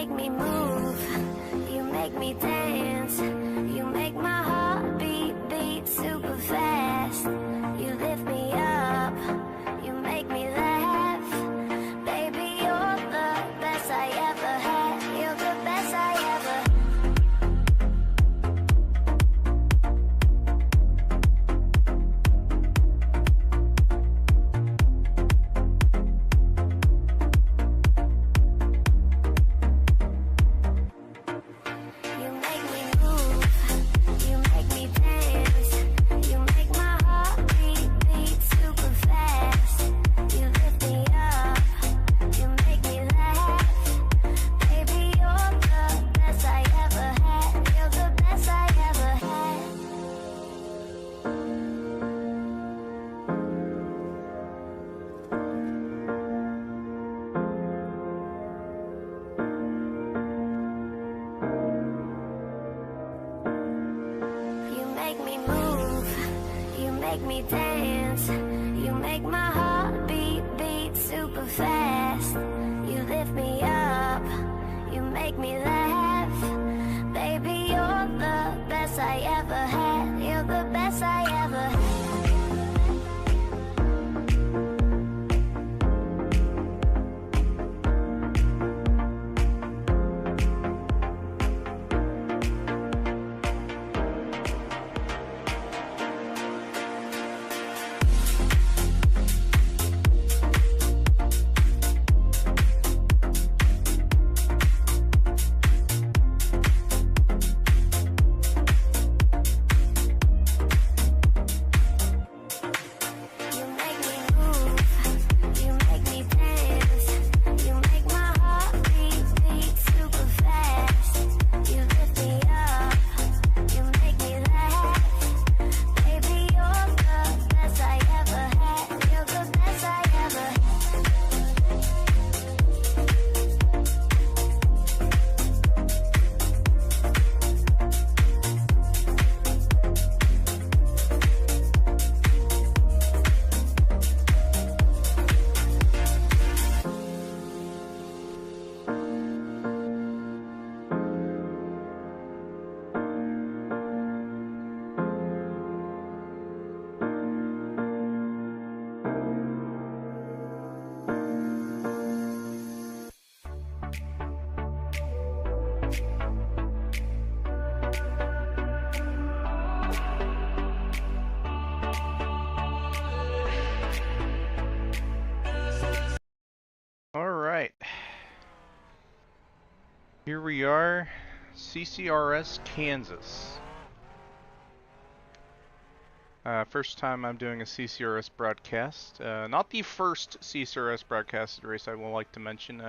make me move, you make me dance, you make my heart beat super fast. You lift me up, you make me laugh. Baby, you're the best I ever had. You're the best I ever. You make me move, you make me dance, you make my heart beat super fast. You lift me up, you make me laugh. Baby, you're the best I ever had. You're the best I ever had. You make me move, you make me dance, you make my heart beat super fast. You lift me up, you make me laugh. Baby, you're the best I ever had. You're the best I ever had. You make me move, you make me dance, you make my heart beat super fast. You lift me up, you make me laugh. Baby, you're the best I ever had. You're the best I ever had. Alright. Here we are, CCRS, Kansas. First time I'm doing a CCRS broadcast. Not the first CCRS broadcast race, I will like to mention.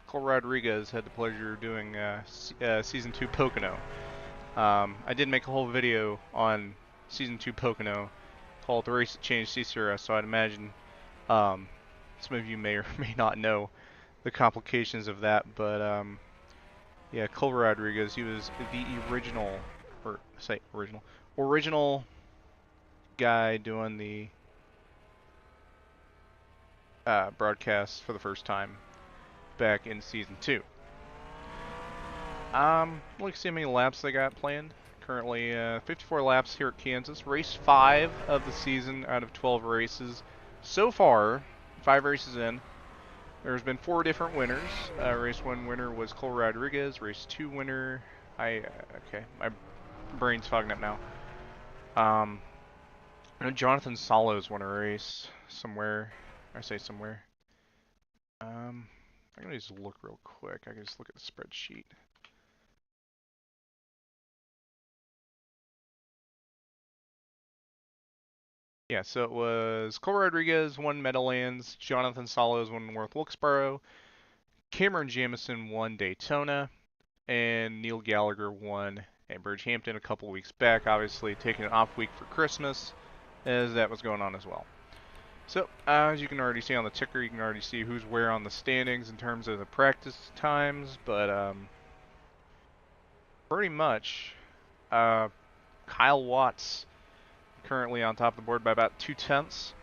Cole Rodriguez had the pleasure of doing Season 2 Pocono. I did make a whole video on Season 2 Pocono called The Race That Changed CCRS, so I'd imagine some of you may or may not know the complications of that, but yeah, Cole Rodriguez, he was the original guy doing the broadcast for the first time back in Season 2. Let's see how many laps they got planned. Currently 54 laps here at Kansas. Race 5 of the season out of 12 races. So far, 5 races in, there's been 4 different winners. Race 1 winner was Cole Rodriguez. Race 2 winner, okay, my brain's fogging up now. I know Jonathan Salos won a race somewhere. I say somewhere. I'm gonna just look real quick. I can just look at the spreadsheet. Yeah, so it was Cole Rodriguez won Meadowlands, Jonathan Salos won North Wilkesboro, Cameron Jamison won Daytona, and Neil Gallagher won at Bridgehampton a couple weeks back, obviously taking an off week for Christmas, as that was going on as well. So, as you can already see on the ticker, you can already see who's where on the standings in terms of the practice times, but pretty much, Kyle Watts currently on top of the board by about 2/10.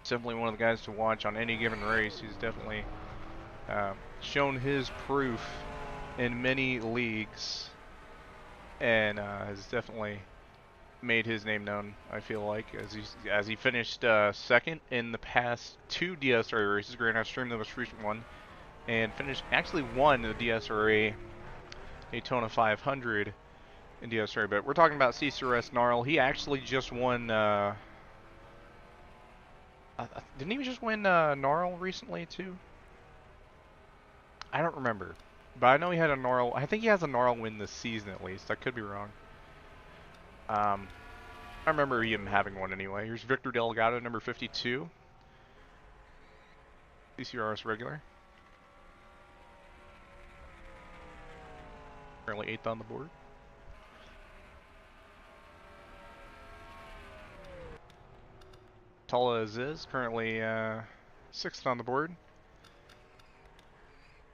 Definitely one of the guys to watch on any given race. He's definitely shown his proof in many leagues, and has definitely made his name known. I feel like as he finished second in the past 2 DSRA races. Granted, I streamed the most recent one, and actually won the DSRA Daytona 500 in DSRA. But we're talking about CCRS Gnarl. He actually just won. Didn't he just win Gnarl recently too? I don't remember, but I know he had a Gnarl. I think he has a Gnarl win this season at least. I could be wrong. I remember him having one anyway. Here's Victor Delgado, number 52. CCRS regular. Currently 8th on the board. Tala Aziz, currently 6th on the board.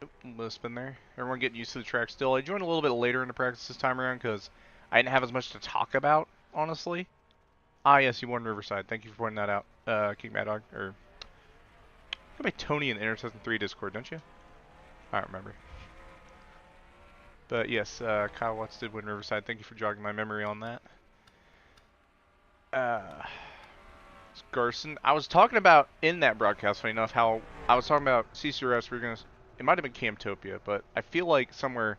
Oop, little spin there. Everyone getting used to the track still. I joined a little bit later in the practice this time around because I didn't have as much to talk about, honestly. Ah, yes, you won Riverside. Thank you for pointing that out, King Mad Dog. Or, go by Tony in the Intercession 3 Discord, don't you? I don't remember. But yes, Kyle Watts did win Riverside. Thank you for jogging my memory on that. Garson. I was talking about in that broadcast, funny enough, how I was talking about CCRS. It might have been Camtopia, but I feel like somewhere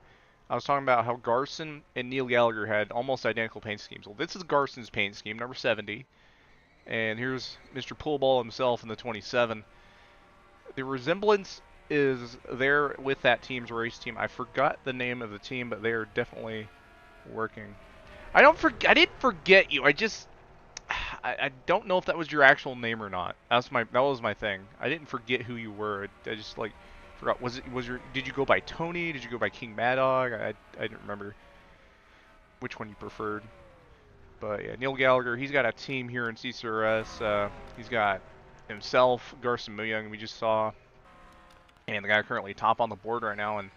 I was talking about how Garson and Neil Gallagher had almost identical paint schemes. Well, this is Garson's paint scheme, number 70. And here's Mr. Pullball himself in the 27. The resemblance is there with that team's race team. I forgot the name of the team, but they are definitely working. I didn't forget you. I don't know if that was your actual name or not. That was my thing. I didn't forget who you were. I just like forgot. Did you go by Tony? Did you go by King Mad Dog? I didn't remember which one you preferred. But yeah, Neil Gallagher, he's got a team here in CCRS. He's got himself, Garson Muyung, we just saw, and the guy currently top on the board right now. And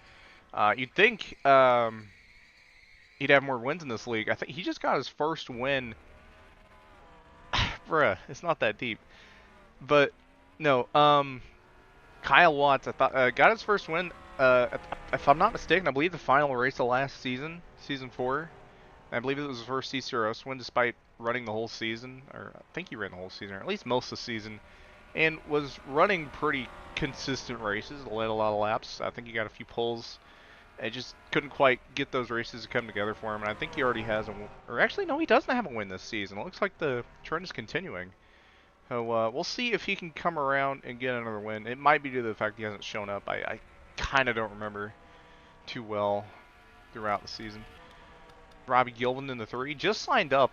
you'd think he'd have more wins in this league. I think he just got his first win. Bruh, it's not that deep. But no, Kyle Watts, I thought got his first win. If I'm not mistaken, I believe the final race of last season, season 4. I believe it was his first CCRS win, despite running the whole season, or I think he ran the whole season, or at least most of the season, and was running pretty consistent races. Led a lot of laps. I think he got a few pulls. I just couldn't quite get those races to come together for him, and I think he already has or actually, no, he doesn't have a win this season. It looks like the trend is continuing. So we'll see if he can come around and get another win. It might be due to the fact he hasn't shown up. I kind of don't remember too well throughout the season. Robbie Gilvin in the 3 just signed up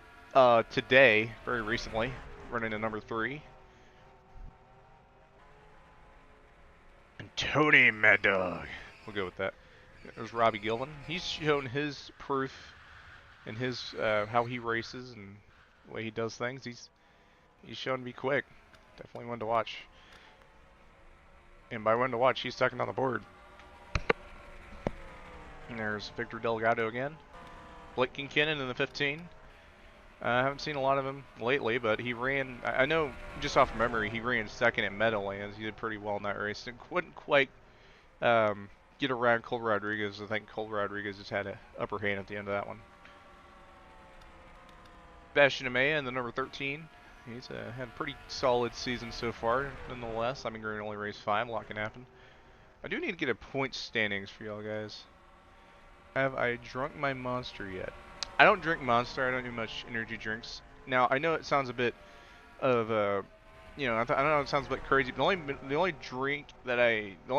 today, very recently, running to number 3. And Tony Mad Dog. We'll go with that. There's Robbie Gilvin. He's shown his proof in his how he races and the way he does things. He's shown to be quick. Definitely one to watch. And by one to watch, he's second on the board. And there's Victor Delgado again. Blake Kinkinnon in the 15. I haven't seen a lot of him lately, but he ran, I know just off memory, he ran second at Meadowlands. He did pretty well in that race. And couldn't quite get around Cole Rodriguez. I think Cole Rodriguez just had an upper hand at the end of that one. Sebastian Amaya in the number 13. He's had a pretty solid season so far, nonetheless. I mean, Green only raced 5, a lot can happen. I do need to get a point standings for y'all guys. Have I drunk my Monster yet? I don't drink Monster. I don't do much energy drinks. Now, I know it sounds a bit of I don't know, it sounds a bit crazy, but the only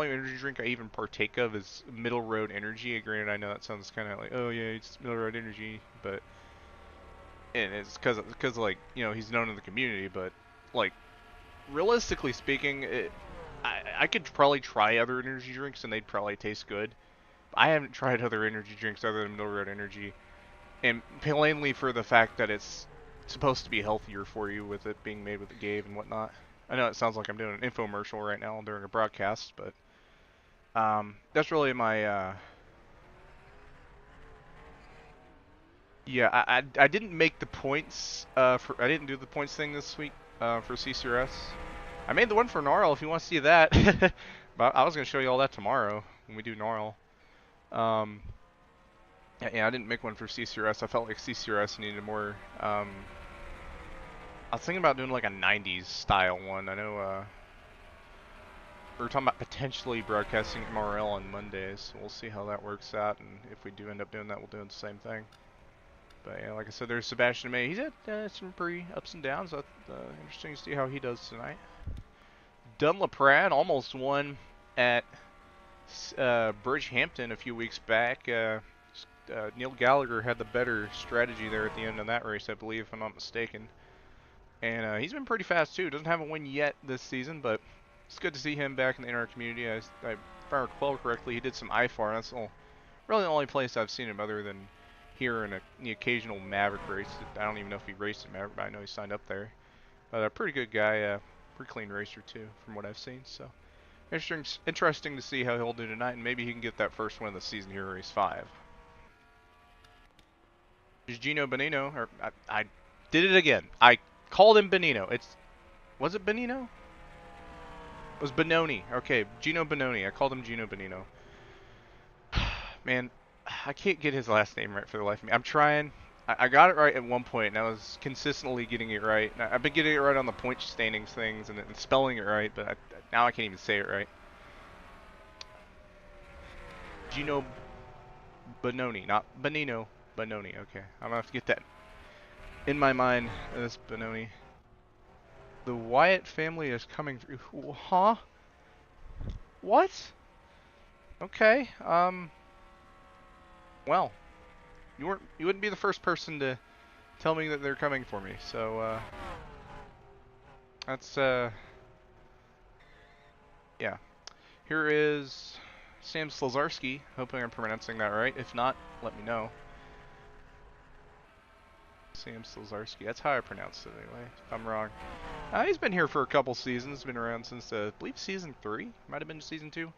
energy drink I even partake of is Middle Road Energy. Granted, I know that sounds kind of like, oh yeah, it's Middle Road Energy, but and it's because like, you know, he's known in the community, but like realistically speaking, I could probably try other energy drinks and they'd probably taste good. I haven't tried other energy drinks other than Middle Road Energy, and plainly for the fact that it's supposed to be healthier for you with it being made with the Gabe and whatnot. I know it sounds like I'm doing an infomercial right now during a broadcast, but that's really my yeah, I didn't make the points I didn't do the points thing this week for CCRS. I made the one for Gnarl if you want to see that. But I was going to show you all that tomorrow when we do Gnarl. Yeah, I didn't make one for CCRS. I felt like CCRS needed more. I was thinking about doing like a 90s style one. I know we were talking about potentially broadcasting MRL on Mondays. So we'll see how that works out, and if we do end up doing that, we'll do the same thing. But yeah, like I said, there's Sebastian May. He's had some pretty ups and downs. Interesting to see how he does tonight. Dunlap almost won at Bridgehampton a few weeks back. Neil Gallagher had the better strategy there at the end of that race, I believe, if I'm not mistaken. And he's been pretty fast too. Doesn't have a win yet this season, but it's good to see him back in the NR community. If I recall correctly, he did some IFAR. That's really the only place I've seen him other than here in the occasional Maverick race. I don't even know if he raced at Maverick, but I know he signed up there. But a pretty good guy, pretty clean racer too, from what I've seen. So interesting to see how he'll do tonight, and maybe he can get that first win of the season here in race 5. Is Gino Bonino, or I did it again. I called him Bonino. Was it Bonino? It was Bononi. Okay, Gino Bononi. I called him Gino Bonino. Man, I can't get his last name right for the life of me. I'm trying. I got it right at one point, and I was consistently getting it right. I've been getting it right on the point standings things and spelling it right, but now I can't even say it right. Gino Bononi, not Bonino. Bononi. Okay, I'm gonna have to get that in my mind. This Bononi. The Wyatt family is coming through. Huh? What? Okay. Well, you wouldn't be the first person to tell me that they're coming for me. So that's yeah. Here is Sam Slazarski. Hoping I'm pronouncing that right. If not, let me know. Sam Slazarski. That's how I pronounce it anyway. If I'm wrong. He's been here for a couple seasons. Been around since I believe season 3. Might have been season 2.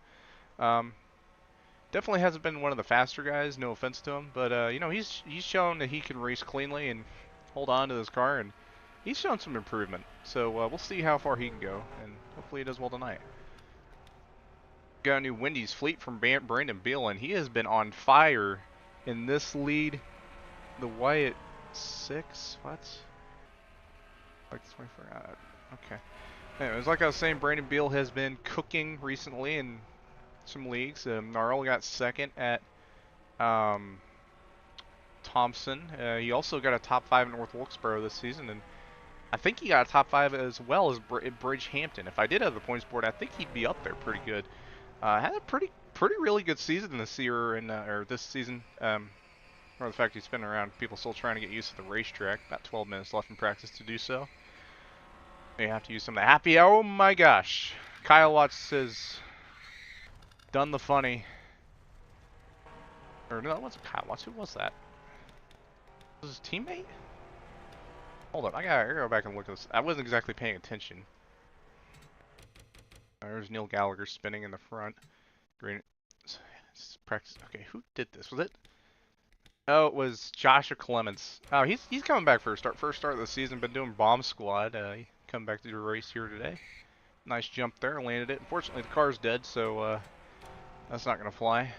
Definitely hasn't been one of the faster guys. No offense to him, but you know, he's shown that he can race cleanly and hold on to this car, and he's shown some improvement. So we'll see how far he can go, and hopefully he does well tonight. Got a new Wendy's fleet from Brandon Beal, and he has been on fire in this lead. The Wyatt 6. What? Like 24. Okay. Anyways, like I was saying, Brandon Beal has been cooking recently in some leagues. Gnarl got second at Thompson. He also got a top 5 in North Wilkesboro this season, and I think he got a top 5 as well as Bridgehampton. If I did have the points board, I think he'd be up there pretty good. Had a pretty really good season this year, or this season. Or the fact he's been around, people still trying to get used to the racetrack. About 12 minutes left in practice to do so. You have to use some of the happy. Oh my gosh, Kyle Watts has done the funny. Or no, that wasn't Kyle Watts. Who was that? Was his teammate? Hold up, I gotta go back and look at this. I wasn't exactly paying attention. There's Neil Gallagher spinning in the front. Green. Practice. Okay, who did this? Was it? Oh, it was Joshua Clements. Oh, he's coming back for a first start of the season. Been doing bomb squad. He come back to do a race here today. Nice jump there, landed it. Unfortunately, the car's dead, so that's not gonna fly.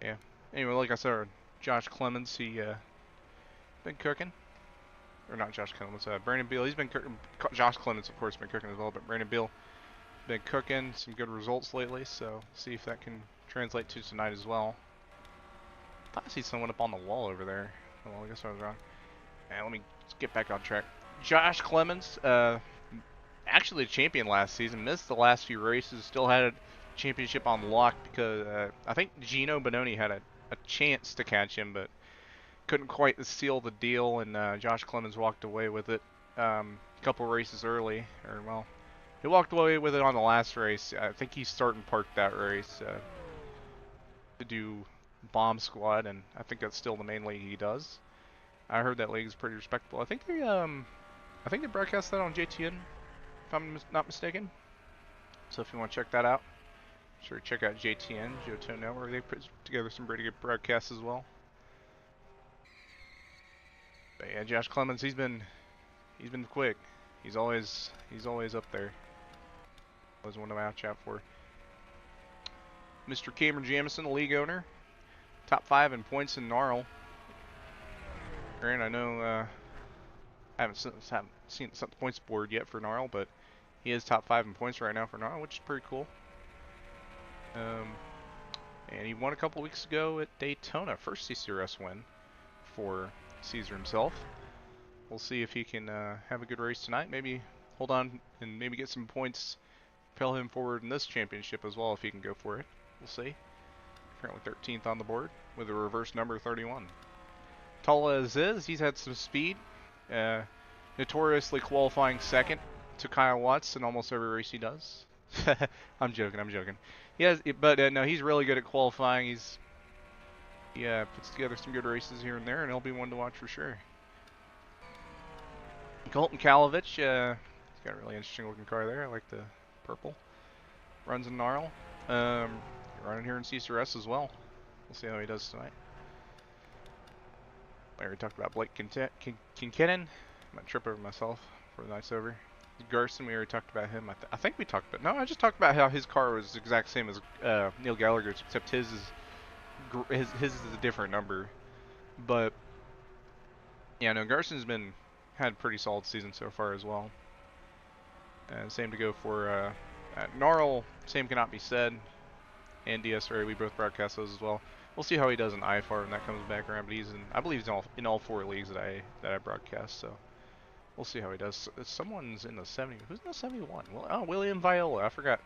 Yeah. Anyway, like I said, Josh Clements, he been cooking. Or not Josh Clements, Brandon Beal. He's been cooking. Josh Clements, of course, been cooking as well, but Brandon Beal been cooking. Some good results lately, so see if that can translate to tonight as well. I thought I see someone up on the wall over there. Well, I guess I was wrong. And let me get back on track. Josh Clements, actually the champion last season, missed the last few races, still had a championship on lock because I think Gino Bononi had a chance to catch him, but couldn't quite seal the deal, and Josh Clemens walked away with it a couple races early. Or, well, he walked away with it on the last race. I think he's starting parked that race to do bomb squad, and I think that's still the main league he does. I heard that league is pretty respectable. I think they broadcast that on JTN, if I'm not mistaken. So if you want to check that out, sure check out JTN, Johto Network. They put together some pretty good broadcasts as well. But yeah, Josh Clemens, he's been quick. He's always up there. Always one to watch out for. Mr. Cameron Jamison, the league owner. Top 5 in points in Gnarl. And I know I haven't seen the points board yet for Gnarl, but he is top 5 in points right now for Gnarl, which is pretty cool. And he won a couple weeks ago at Daytona, first CCRS win for Caesar himself. We'll see if he can have a good race tonight. Maybe hold on and maybe get some points, propel him forward in this championship as well if he can go for it. We'll see. Currently 13th on the board with a reverse number 31. Tall as is, he's had some speed. Notoriously qualifying second to Kyle Watts in almost every race he does. I'm joking. He has, but no, he's really good at qualifying. He puts together some good races here and there, and he'll be one to watch for sure. Colton Kalovich, he's got a really interesting looking car there. I like the purple. Runs in Gnarl. Running here in CCRS as well. We'll see how he does tonight. I already talked about Blake Kinkinnon. I'm gonna trip over myself for the night's over. Garson, we already talked about him. I think we talked about. No, I just talked about how his car was the exact same as Neil Gallagher's, except his is a different number. But yeah, no, Garson's had a pretty solid season so far as well. And same to go for Gnarl. Same cannot be said. And DSRA, we both broadcast those as well. We'll see how he does in IFAR when that comes back around. But I believe he's in all 4 leagues that I broadcast. So we'll see how he does. Someone's in the 70. Who's in the 71? Well, oh, William Viola. I forgot.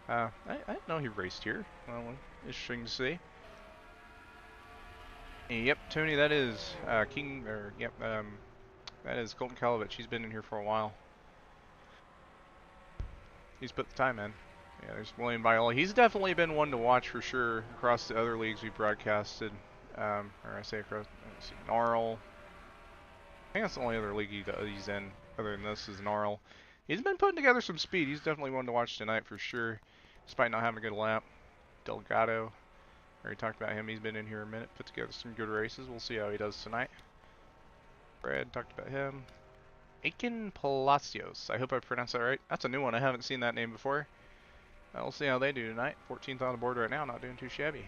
I didn't know he raced here. Well, interesting to see. Yep, Tony. That is that is Colton Kalovich. He's been in here for a while. He's put the time in. Yeah, there's William Viola. He's definitely been one to watch for sure across the other leagues we've broadcasted. Or I say across Gnarl. I think that's the only other league he's in other than this is Gnarl. He's been putting together some speed. He's definitely one to watch tonight for sure, despite not having a good lap. Delgado. Already talked about him. He's been in here a minute. Put together some good races. We'll see how he does tonight. Brad talked about him. Aiken Palacios. I hope I pronounced that right. That's a new one. I haven't seen that name before. We'll see how they do tonight. 14th on the board right now. Not doing too shabby.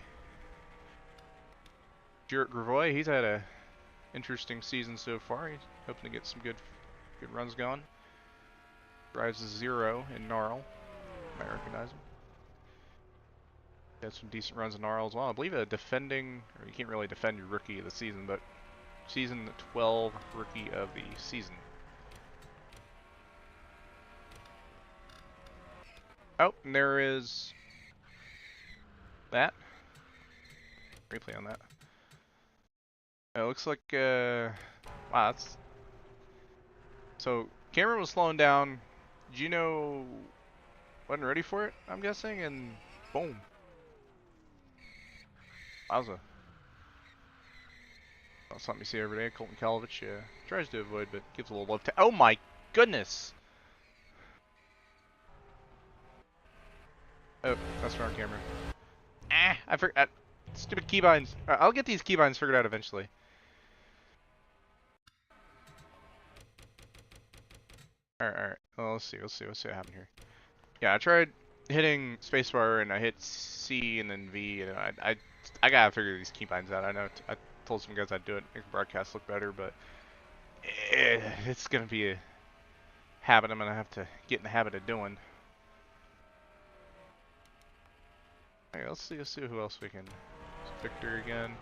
Jarrett Gravois. He's had a interesting season so far. He's hoping to get some good runs going. Drives a 0 in Gnarl. You might recognize him. Had some decent runs in Gnarl as well. I believe a defending, or you can't really defend your rookie of the season, but season 12 rookie of the season. Oh, and there is that. Replay on that. It looks like, wow, that's... So, Cameron was slowing down. Gino wasn't ready for it, I'm guessing, and boom. Wowza. That's something you see every day. Colton Kalovich tries to avoid, but gives a little love to... Oh my goodness! Oh, that's wrong camera. I forgot. Stupid keybinds. I'll get these keybinds figured out eventually. Alright. Well, let's see what happened here. Yeah, I tried hitting spacebar and I hit C and then V, and I gotta figure these keybinds out. I know I told some guys I'd do it, make the broadcast look better, but it's gonna be a habit I'm gonna have to get in the habit of doing. Alright, let's see who else we can. Victor again.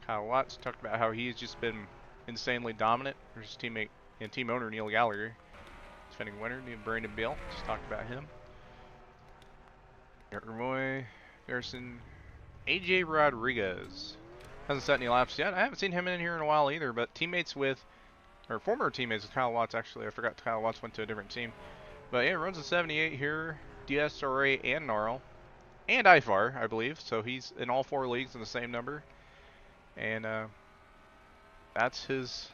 Kyle Watts talked about how he's just been insanely dominant. There's his teammate and team owner Neil Gallagher. Defending winner, Brandon Beal. Just talked about him. Roy, Garrison, AJ Rodriguez. Hasn't set any laps yet. I haven't seen him in here in a while either, but former teammates with Kyle Watts actually. I forgot Kyle Watts went to a different team. But yeah, runs a 78 here, DSRA and Gnarl. And IFAR, I believe. So he's in all 4 leagues in the same number. And that's his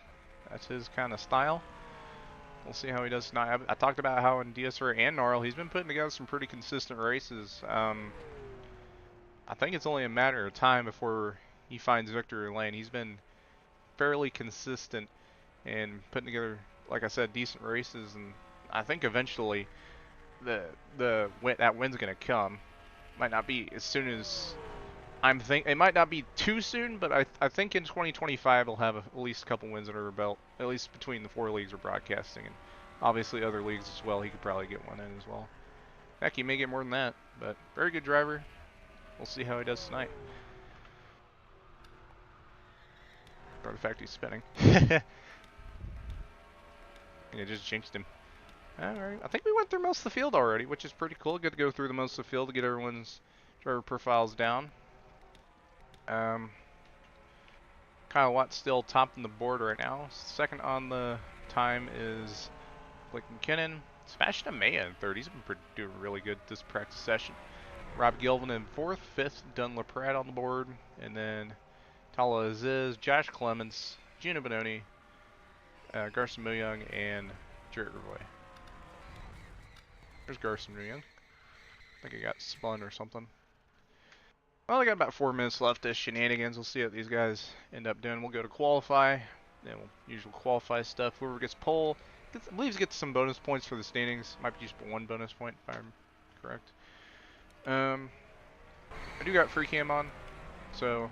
kind of style. We'll see how he does tonight. I talked about how in DSR and Gnarl he's been putting together some pretty consistent races. I think it's only a matter of time before he finds victory lane. He's been fairly consistent in putting together, like I said, decent races, and I think eventually that win's gonna come. Might not be as soon as it might not be too soon, but I think in 2025 he'll have at least a couple wins under her belt, at least between the 4 leagues we're broadcasting, and obviously other leagues as well. He could probably get one in as well. Heck, he may get more than that, but very good driver. We'll see how he does tonight. Or the fact he's spinning. It just jinxed him. Alright, I think we went through most of the field already, which is pretty cool. Good to go through the most of the field to get everyone's driver profiles down. Kyle Watt still topping the board right now. Second on the time is Blake McKinnon. Sebastian Amaya in third. He's been doing really good this practice session. Rob Gilvin in fourth. Fifth, Dunn LaPrade on the board. And then Tala Aziz, Josh Clements, Gino Bononi, Garson Young, and Jarrett Roy. There's Garson Young. I think he got spun or something. Well, I got about 4 minutes left of shenanigans. We'll see what these guys end up doing. We'll go to qualify. Then we'll usual qualify stuff. Whoever gets pole, I believe gets some bonus points for the standings. Might be just 1 bonus point if I'm correct. I do got free cam on, so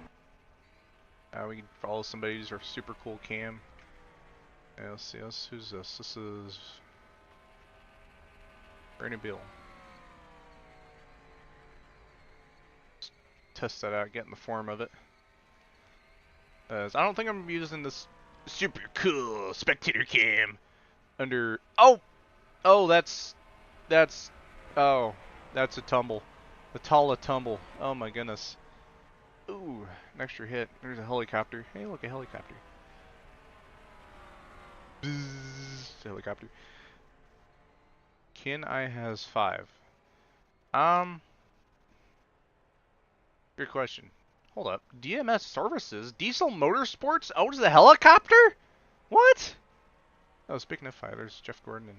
we can follow somebody who's our super cool cam. Yeah, let's see. Who's this? This is Brandon Beal. Test that out, get in the form of it. I don't think I'm using this super cool spectator cam under. Oh, that's a tumble, a Tala tumble. Oh my goodness. Ooh, an extra hit. There's a helicopter. Hey, look, a helicopter. Bzzz, helicopter. Kin I has 5. Good question. Hold up. DMS Services? Diesel Motorsports owns the helicopter? What? Oh, speaking of 5, there's Jeff Gordon. And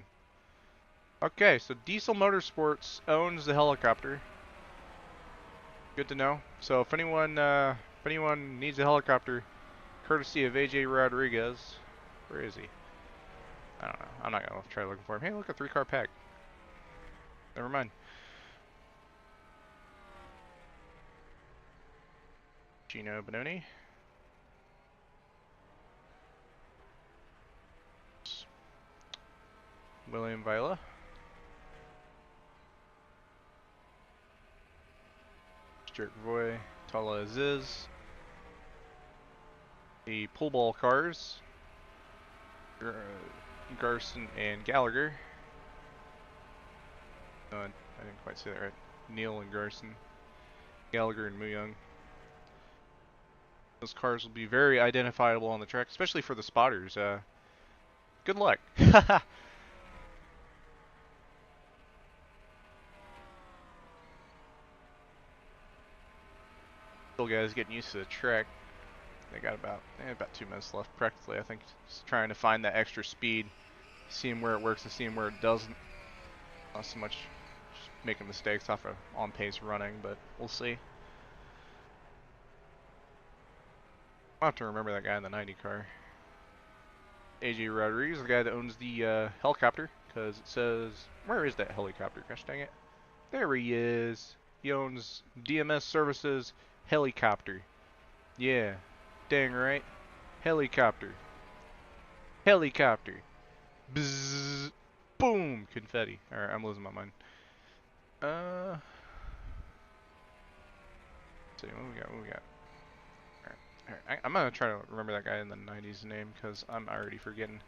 okay, so Diesel Motorsports owns the helicopter. Good to know. So if anyone needs a helicopter, courtesy of AJ Rodriguez, where is he? I don't know. I'm not gonna try looking for him. Hey, look, a 3-car pack. Never mind. Gino Bononi. William Viola. Stuart Roy. Tala Aziz. The pool ball cars. Garson and Gallagher. I didn't quite say that right. Neil and Garson. Gallagher and Muyung. Those cars will be very identifiable on the track, especially for the spotters. Good luck. Still guys getting used to the track. They got about 2 minutes left practically, I think. Just trying to find that extra speed, seeing where it works and seeing where it doesn't. Not so much just making mistakes off of on-pace running, but we'll see. I'll have to remember that guy in the 90 car. AJ Rodriguez, the guy that owns the helicopter, because it says, where is that helicopter? Gosh dang it. There he is. He owns DMS Services Helicopter. Yeah, dang right. Helicopter. Helicopter. Bzzz. Boom. Confetti. Alright, I'm losing my mind. Let's see, what we got? I'm gonna try to remember that guy in the 90s name because I'm already forgetting.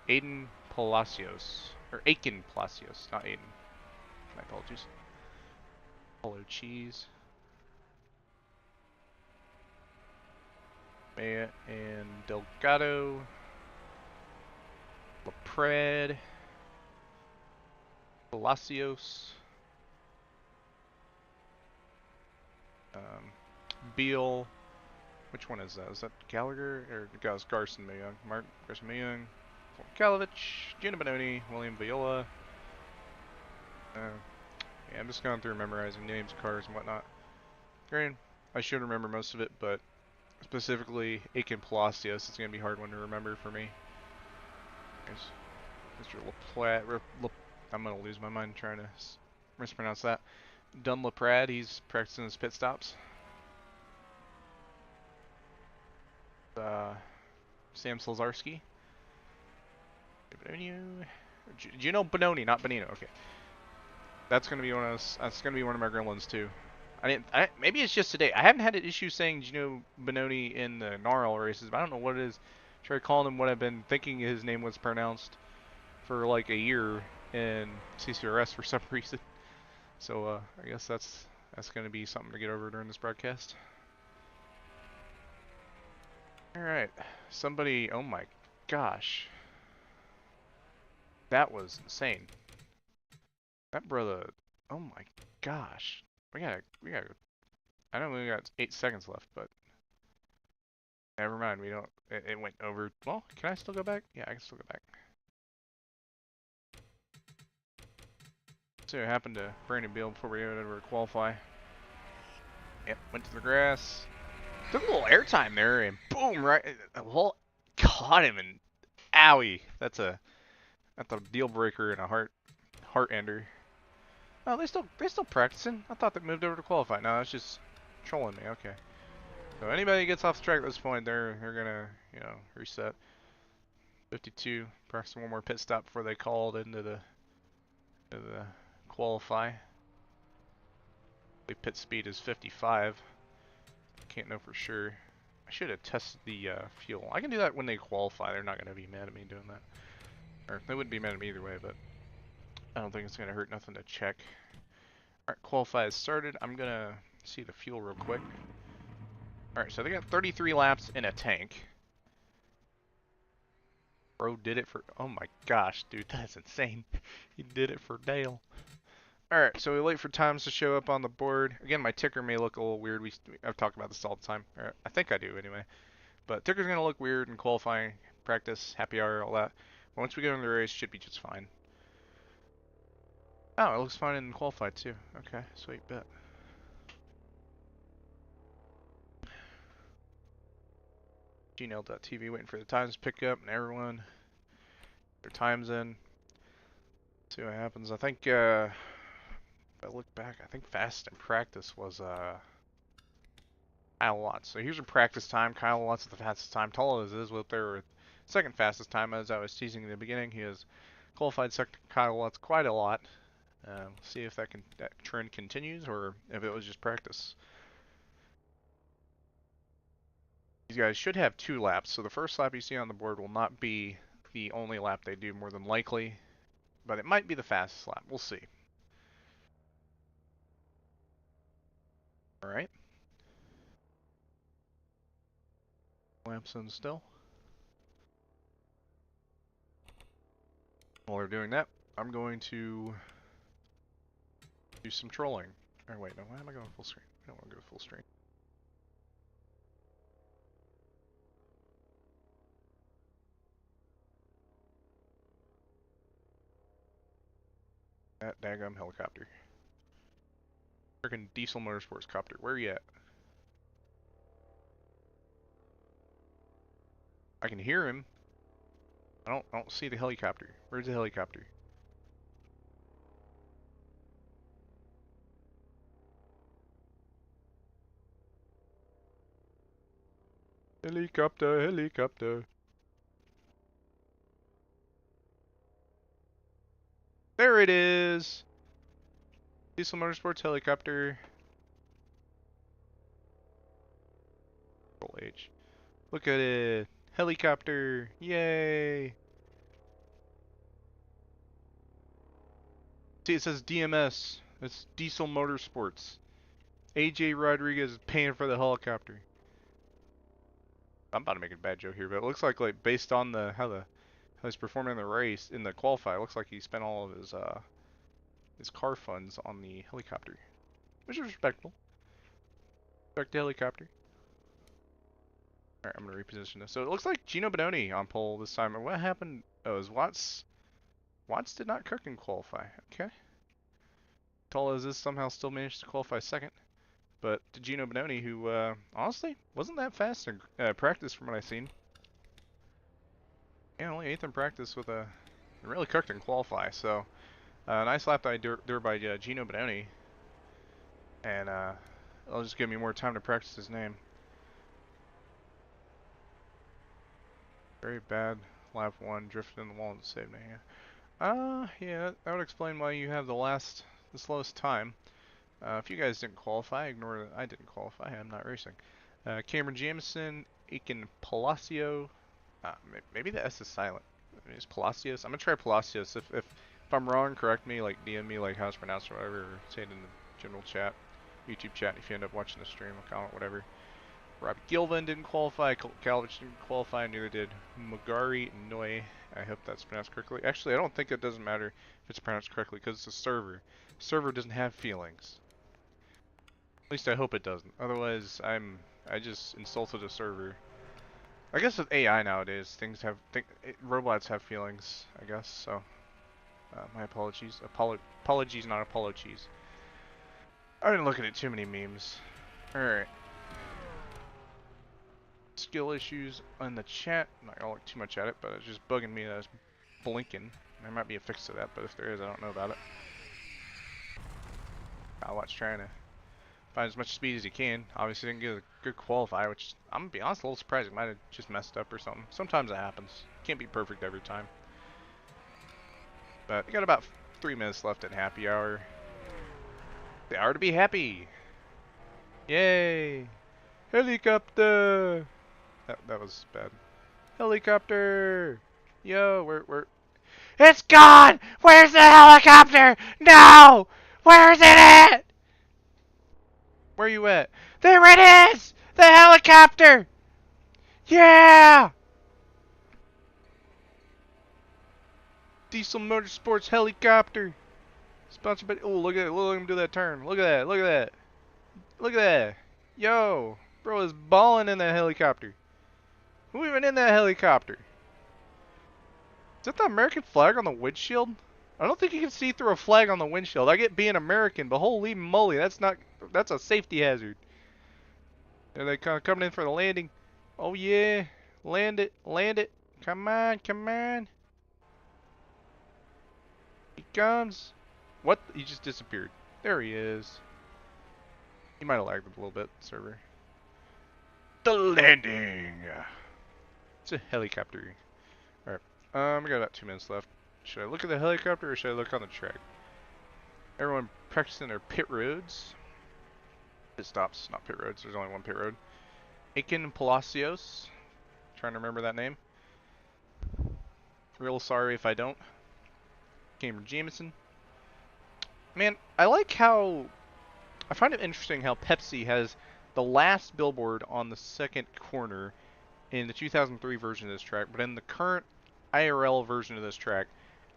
Aiden Palacios. Or Aiken Palacios, not Aiden. My apologies. Polo Cheese. Maya and Delgado. LaPrade. Palacios. Beal. Which one is that? Is that Gallagher or guys Garson Mayung? Mark Garson Mayung, Kalovich, Gino Bononi, William Viola. Yeah, I'm just going through memorizing names, cars, and whatnot. Granted, I should remember most of it, but specifically Aiken Palacios is going to be a hard one to remember for me. There's Mr. LaPlante. I'm going to lose my mind trying to mispronounce that. Dunlaprad, he's practicing his pit stops. Sam Slazarski. Gino Bononi, not Bonino. Okay, that's gonna be one of those. That's gonna be one of my gremlins too. Maybe it's just today. I haven't had an issue saying Gino Bononi in the Gnarl races, but I don't know what it is. Tried calling him what I've been thinking his name was pronounced for like a year in CCRS for some reason. So I guess that's gonna be something to get over during this broadcast. All right, somebody. Oh my gosh. That was insane. That brother, oh my gosh. We gotta, I know we got 8 seconds left, but never mind, we don't, it went over. Well, can I still go back? Yeah, I can still go back. See what happened to Brandon Beal before we went over to qualify. Yep, went to the grass. Took a little airtime there, and boom, right, well, caught him, and owie. That's a deal breaker and a heart ender. Oh, they still practicing. I thought they moved over to qualify. No, it's just trolling me. Okay. So anybody who gets off the track at this point, they're gonna reset. 52. Practicing one more pit stop before they called into the qualify. The pit speed is 55. Can't know for sure. I should have tested the fuel. I can do that when they qualify. They're not gonna be mad at me doing that. Or they wouldn't be mad at me either way, but I don't think it's gonna hurt nothing to check. Alright, qualify has started. I'm gonna see the fuel real quick. Alright, so they got 33 laps in a tank. Bro did it for, oh my gosh, dude, that's insane. He did it for Dale. Alright, so we wait for times to show up on the board. Again, my ticker may look a little weird. I've talked about this all the time. Or I think I do anyway. But ticker's gonna look weird in qualifying, practice, happy hour, all that. Once we get into the race, should be just fine. Oh, it looks fine in qualified too. Okay, sweet, bet. Gmail.tv waiting for the times to pick up and everyone their times in. See what happens. I think if I look back, I think fast in practice was Kyle Watts. So here's your practice time. Kyle Watts is the fastest time. Tall as is with their second fastest time, as I was teasing in the beginning. He has qualified second to Kyle Watts quite a lot. See if that trend continues or if it was just practice. These guys should have 2 laps, so the first lap you see on the board will not be the only lap they do more than likely, but it might be the fastest lap. We'll see. Alright. Laps in still. While they're doing that, I'm going to do some trolling. Or wait, no, why am I going full screen? I don't want to go full screen. That daggum helicopter. Freaking Diesel Motorsports copter. Where are you at? I can hear him. I don't see the helicopter. Where's the helicopter? Helicopter, helicopter. There it is! Diesel Motorsports helicopter. Control H. Look at it. Helicopter. Yay! See, it says DMS. It's Diesel Motorsports. AJ Rodriguez is paying for the helicopter. I'm about to make a bad joke here, but it looks like based on how he's performing in the race, in the qualify, it looks like he spent all of his car funds on the helicopter, which is respectable. Respect the helicopter. Alright, I'm gonna reposition this. So it looks like Gino Bononi on pole this time. And what happened? Oh, it was Watts. Watts did not cook in qualify. Okay. Tall as this somehow still managed to qualify second. But to Gino Bononi, who honestly wasn't that fast in practice from what I've seen. Yeah, only 8th in practice with really cooked in qualify. So nice lap by Gino Bononi. and it'll just give me more time to practice his name. Very bad. Lap 1, drifted in the wall and saved me. Yeah, that would explain why you have the slowest time. If you guys didn't qualify, ignore that I didn't qualify. I'm not racing. Cameron Jamison, Aiken Palacio. Maybe the S is silent. Maybe it's Palacios. I'm gonna try Palacios. If I'm wrong, correct me. Like DM me like how it's pronounced or whatever. Or say it in the general chat, YouTube chat. If you end up watching the stream, comment whatever. Robbie Gilvin didn't qualify. Colt Calvich didn't qualify. Neither did Magari Noi. I hope that's pronounced correctly. Actually, I don't think it doesn't matter if it's pronounced correctly because it's a server. Server doesn't have feelings. At least I hope it doesn't. Otherwise, I just insulted a server. I guess with AI nowadays, robots have feelings. I guess so. My apologies. Apologies, not apologies. I've been looking at too many memes. All right. Skill issues on the chat. I'm not gonna look too much at it, but it's just bugging me that I was blinking. There might be a fix to that, but if there is, I don't know about it. Watch trying to find as much speed as he can. Obviously didn't get a good qualify, which I'm gonna be honest, a little surprised. He might have just messed up or something. Sometimes it happens. Can't be perfect every time. But we got about 3 minutes left in happy hour. The hour to be happy. Yay! Helicopter. That was bad. Helicopter. Yo, we're. It's gone. Where's the helicopter? No. Where is it at? Where you at? There it is! The helicopter! Yeah! Diesel Motorsports helicopter. Sponsored by. Oh, look at it. Look at him do that turn. Look at that. Look at that. Look at that. Yo. Bro is balling in that helicopter. Who even in that helicopter? Is that the American flag on the windshield? I don't think you can see through a flag on the windshield. I get being American, but holy moly, that's a safety hazard. Are they kind of coming in for the landing? Oh yeah, land it, land it. Come on, come on. He comes. What? He just disappeared. There he is. He might have lagged a little bit, server. The landing. It's a helicopter. Alright, we got about 2 minutes left. Should I look at the helicopter or should I look on the track? Everyone practicing their pit roads. Pit stops, not pit roads. There's only one pit road. Aiken Palacios. Trying to remember that name. Real sorry if I don't. Cameron Jamison. Man, I like how... I find it interesting how Pepsi has the last billboard on the second corner in the 2003 version of this track, but in the current IRL version of this track,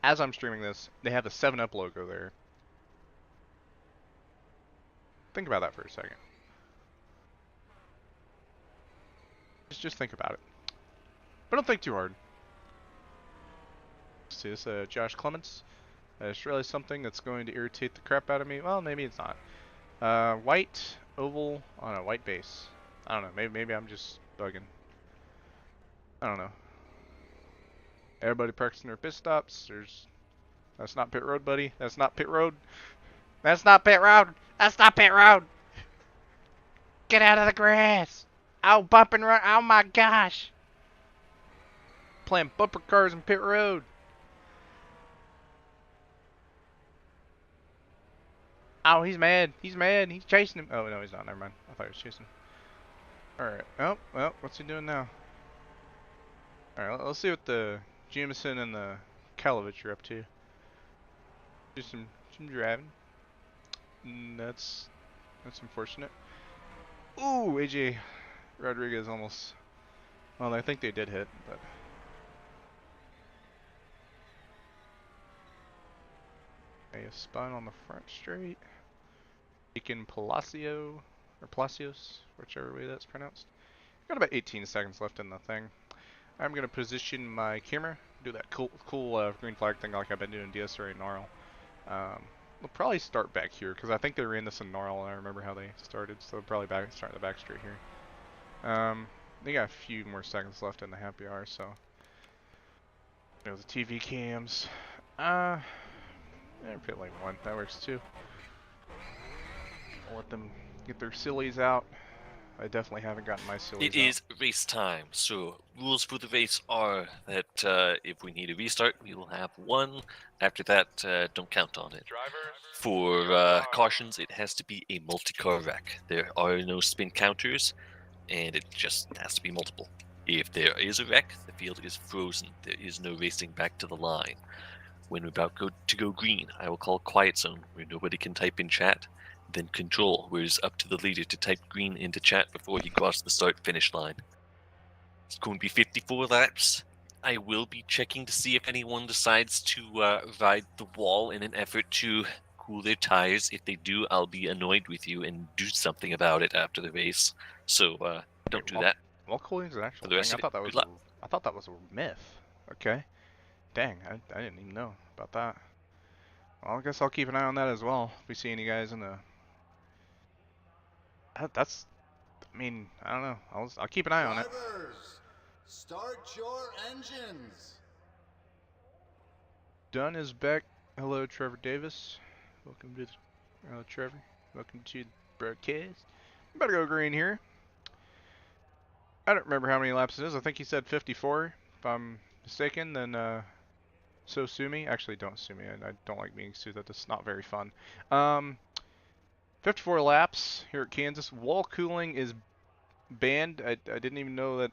as I'm streaming this, they have the 7-Up logo there. Think about that for a second. Just think about it. But don't think too hard. See this, Josh Clements. It's really something that's going to irritate the crap out of me. Well, maybe it's not. White oval on a white base. I don't know. Maybe I'm just bugging. I don't know. Everybody practicing their pit stops. That's not pit road, buddy. That's not pit road. That's not pit road. That's not pit road. Get out of the grass. Oh, bump and run. Oh my gosh. Playing bumper cars in pit road. Oh, he's mad. He's mad. He's chasing him. Oh, no, he's not. Never mind. I thought he was chasing him. Alright. Oh, well, what's he doing now? Alright, let's see what the Jamison and the Kalovich are up to. Do some driving. That's unfortunate. Ooh, AJ Rodriguez almost. Well, I think they did hit, but. A spun on the front straight. Aiken Palacio, or Palacios, whichever way that's pronounced. Got about 18 seconds left in the thing. I'm gonna position my camera, do that cool green flag thing like I've been doing DSRA and Gnarl. We'll probably start back here because I think they ran this in Gnarl and I remember how they started, so we'll probably start the back straight here. They got a few more seconds left in the happy hour, so you know, the TV cams. Pit lane 1, that works too. I'll let them get their sillies out. I definitely haven't gotten my sillies It is race time, so rules for the race are that if we need a restart, we will have one. After that, don't count on it. For cautions, it has to be a multi-car wreck. There are no spin counters, and it just has to be multiple. If there is a wreck, the field is frozen. There is no racing back to the line. When we're about to go green, I will call quiet zone, where nobody can type in chat. Then control, where it's up to the leader to type green into chat before he crosses the start-finish line. It's going to be 54 laps. I will be checking to see if anyone decides to ride the wall in an effort to cool their tires. If they do, I'll be annoyed with you and do something about it after the race. So don't do that. Wall cooling is an actual For the rest thing. of it, good luck. I thought that was a myth. Okay. Dang, I didn't even know about that. Well, I guess I'll keep an eye on that as well. If we see any guys in the... That's... I mean, I don't know. I'll keep an eye on it. Drivers, start your engines. Dunn is back. Hello, Trevor Davis. Welcome to the... Trevor. Welcome to the broadcast. I'm about to go green here. I don't remember how many laps it is. I think he said 54. If I'm mistaken, then so sue me. Actually, don't sue me. I don't like being sued. That's not very fun. 54 laps here at Kansas. Wall cooling is banned. I didn't even know that.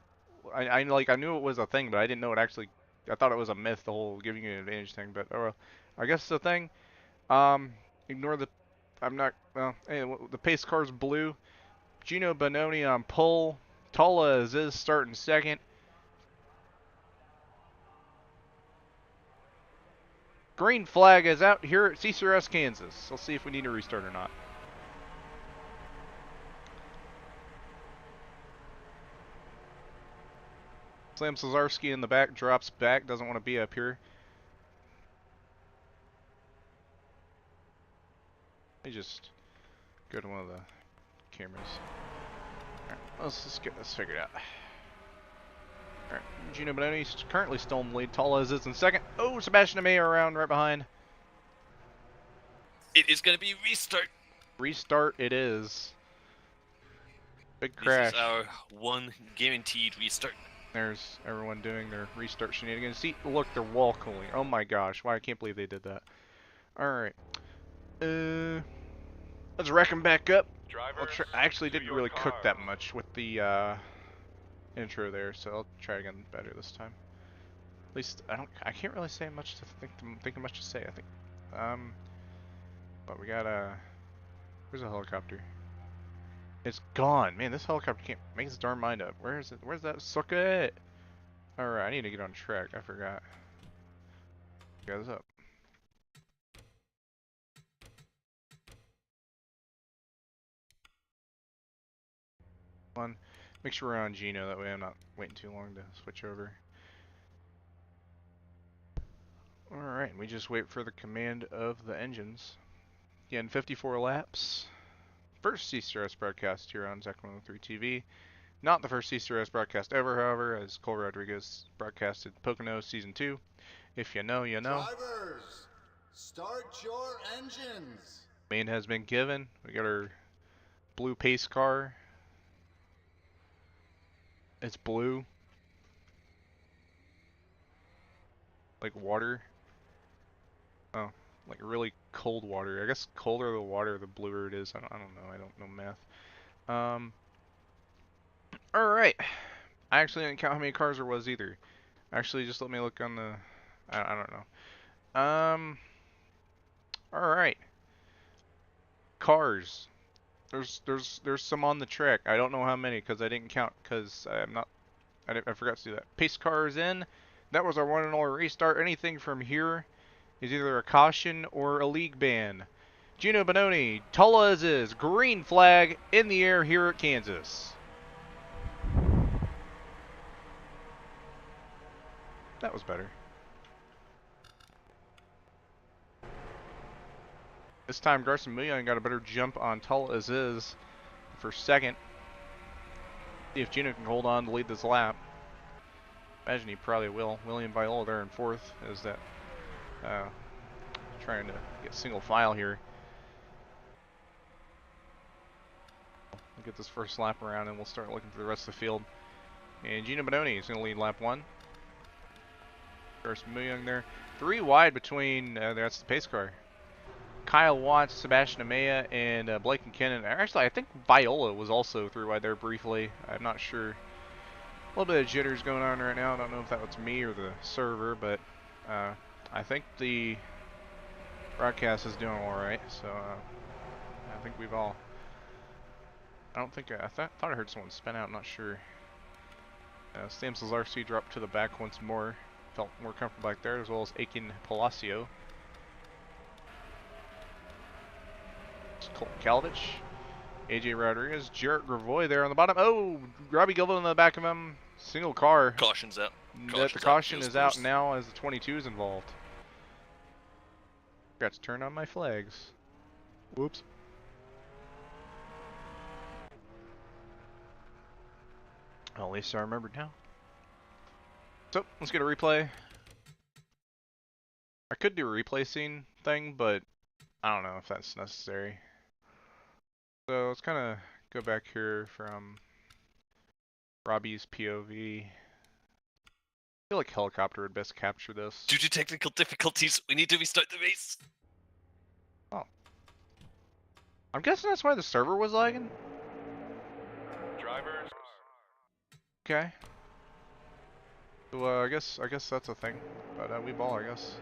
I knew it was a thing, but I didn't know it actually. I thought it was a myth, the whole giving you an advantage thing. But I guess it's a thing. Ignore the. I'm not. Well, anyway, the pace car's blue. Gino Bononi on pole. Tala is starting second. Green flag is out here at CCRS Kansas. Let's see if we need a restart or not. Slam Cesarski in the back, drops back, doesn't want to be up here. Let me just go to one of the cameras. Alright, let's just get this figured out. Alright, Gino Bononi is currently still in the lead. Tala is in second. Oh, Sebastian Amaya around right behind. It is going to be restart. Restart it is. Big crash. This is our one guaranteed restart. There's everyone doing their restart shenanigans. See, look, they're wall cooling. Oh my gosh, why I can't believe they did that. Alright. Let's rack them back up. I actually didn't really cook that much with the intro there, so I'll try again better this time. At least I can't really say much to think of much to say, I think. But we got where's the helicopter? It's gone. Man, this helicopter can't make its darn mind up. Where is it? Where's that sucker? Alright, I need to get on track. I forgot. Guys up. One. Make sure we're on Gino, that way I'm not waiting too long to switch over. Alright, we just wait for the command of the engines. Again, 54 laps. First CCRS broadcast here on Zach 103 TV. Not the first CCRS broadcast ever, however, as Cole Rodriguez broadcasted Pocono Season 2. If you know, you know. Drivers, start your engines. Command has been given. We got our blue pace car. It's blue. Like water. Oh, like really cold water. I guess colder the water, the bluer it is. I don't know. I don't know math. Alright. I actually didn't count how many cars there was either. Actually, just let me look on the... I don't know. Alright. Cars. There's some on the track. I don't know how many because I didn't count because I forgot to do that. Pace car is in. That was our one and only restart. Anything from here is either a caution or a league ban. Gino Bononi, Tala is green flag in the air here at Kansas. That was better. This time Garson Million got a better jump on Tala is for second. See if Gino can hold on to lead this lap. Imagine he probably will. William Viola there in fourth as that trying to get single file here. get this first lap around, and we'll start looking for the rest of the field. And Gino Bononi is going to lead lap 1. There's Young there. 3 wide between, that's the pace car. Kyle Watts, Sebastian Amaya, and Blake and Kennan. Actually, I think Viola was also 3 wide there briefly. I'm not sure. A little bit of jitters going on right now. I don't know if that was me or the server, but I think the broadcast is doing alright. So I think we've all... I don't think... I thought I heard someone spin out. I'm not sure. Stamsels RC dropped to the back once more. Felt more comfortable back there, as well as Aiken Palacio. Colton Kalovich, AJ Rodriguez, Jarrett Gravoy there on the bottom. Oh, Robbie Gilvin in the back of him. Single car. Caution's out. The caution is out now as the 22 is involved. Got to turn on my flags. Whoops. Well, at least I remembered now. So, let's get a replay. I could do a replay scene thing, but I don't know if that's necessary. So, let's kind of go back here from Robbie's POV. I feel like helicopter would best capture this. Due to technical difficulties, we need to restart the race. Oh. I'm guessing that's why the server was lagging? Drivers. Okay. So, I guess that's a thing. But, we ball, I guess.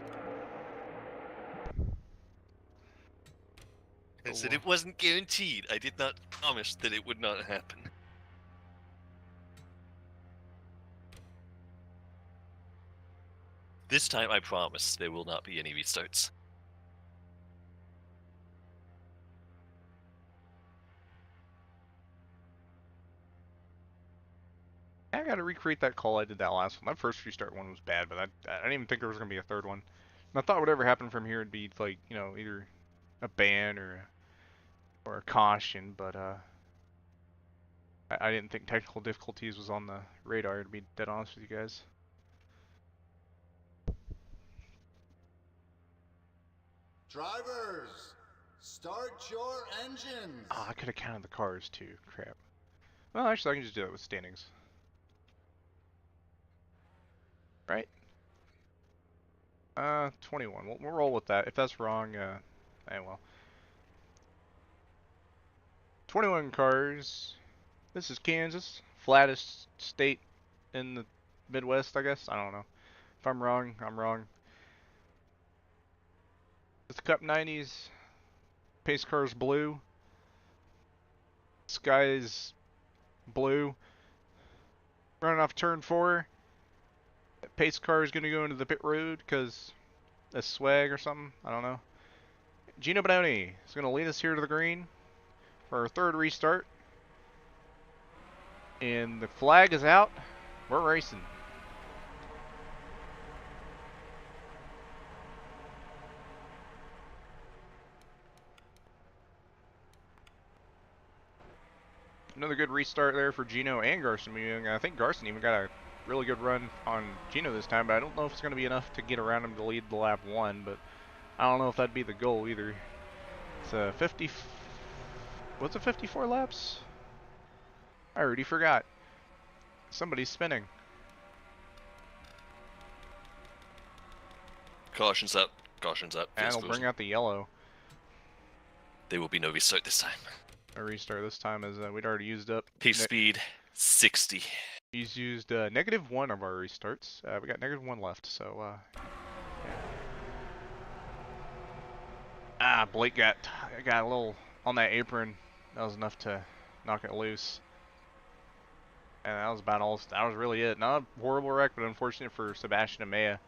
I said it wasn't guaranteed. I did not promise that it would not happen. This time I promise there will not be any restarts. I gotta recreate that call I did that last one. That first restart one was bad, but I didn't even think there was gonna be a third one. And I thought whatever happened from here would be like, you know, either a ban or a caution, but I didn't think technical difficulties was on the radar, to be dead honest with you guys. Drivers, start your engines. Oh, I could have counted the cars too. Crap. Well, actually, I can just do that with standings. Right? 21. We'll roll with that. If that's wrong, well. 21 cars. This is Kansas. Flattest state in the Midwest, I guess. I don't know. If I'm wrong, I'm wrong. It's the Cup 90s. Pace car's blue. Sky is blue. Running off turn 4. Pace car is going to go into the pit road because that's swag or something. I don't know. Gino Bononi is going to lead us here to the green for our third restart. And the flag is out. We're racing. Another good restart there for Gino and Garson. I think Garson even got a really good run on Gino this time, but I don't know if it's going to be enough to get around him to lead the lap 1, but I don't know if that'd be the goal either. It's a 50... What's it, 54 laps? I already forgot. Somebody's spinning. Caution's up. Caution's up. And it'll bring out the yellow. There will be no restart this time. A restart this time as we'd already used up. Pace speed 60. He's used -1 of our restarts. We got -1 left, so yeah. Blake got a little on that apron. That was enough to knock it loose. And that was about all. That was really it. Not a horrible wreck, but unfortunate for Sebastian Amaya.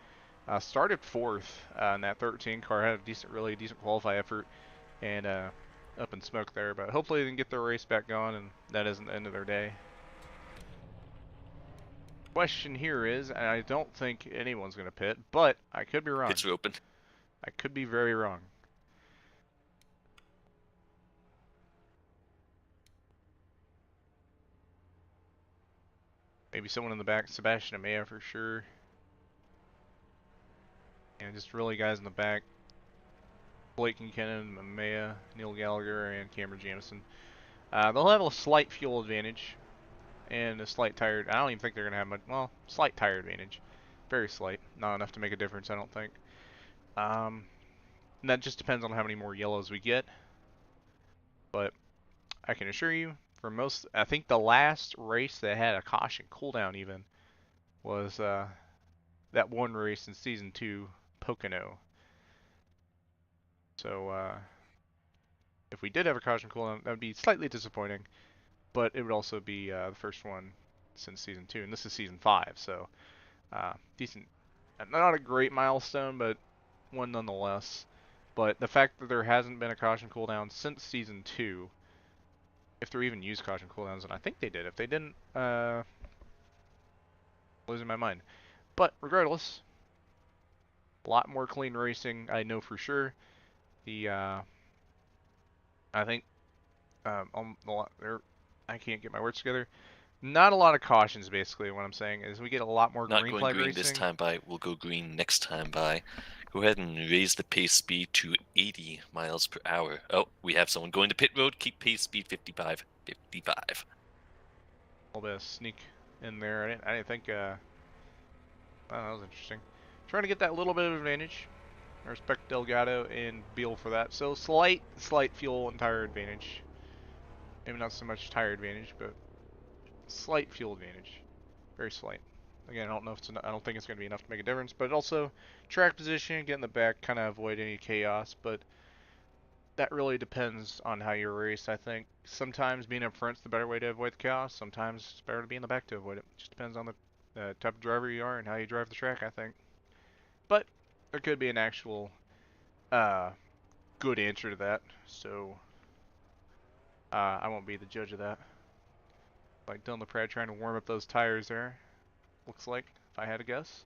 Started 4th in that 13 car. Had a really decent qualify effort, and up in smoke there. But hopefully they can get their race back going, and that isn't the end of their day. Question here is, and I don't think anyone's going to pit, but I could be wrong. Pits are open. I could be very wrong. Maybe someone in the back, Sebastian Amaya for sure. And just really guys in the back. Blake and Kennan, Amaya, Neil Gallagher, and Cameron Jamison. They'll have a slight fuel advantage and a slight tire. I don't even think they're gonna have much. Well, slight tire advantage, very slight, not enough to make a difference, I don't think. And that just depends on how many more yellows we get. But I can assure you, for most, I think the last race that had a caution cooldown even was that one race in Season 2, Pocono. So if we did have a caution cooldown, that would be slightly disappointing, but it would also be the first one since Season 2, and this is Season 5, so decent. Not a great milestone, but one nonetheless. But the fact that there hasn't been a caution cooldown since Season 2, if they're even used caution cooldowns, and I think they did. If they didn't, losing my mind. But regardless, a lot more clean racing, I know for sure. The I think I can't get my words together. Not a lot of cautions, basically. What I'm saying is we get a lot more Not green going flag green racing. this time by. We'll go green next time by. Go ahead and raise the pace speed to 80 miles per hour. Oh, we have someone going to pit road. Keep pace speed 55. 55. A little bit of sneak in there. I didn't think. Oh, that was interesting. Trying to get that little bit of advantage. I respect Delgado and Beal for that. So slight fuel and tire advantage. Maybe not so much tire advantage, but slight fuel advantage. Very slight. Again, I don't know if I don't think it's going to be enough to make a difference, but also track position, get in the back, kind of avoid any chaos. But that really depends on how you race. I think sometimes being up front's the better way to avoid the chaos. Sometimes it's better to be in the back to avoid it. Just depends on the type of driver you are and how you drive the track, I think. But there could be an actual good answer to that, so I won't be the judge of that. Like Dylan LaPrade trying to warm up those tires there, looks like, if I had to guess.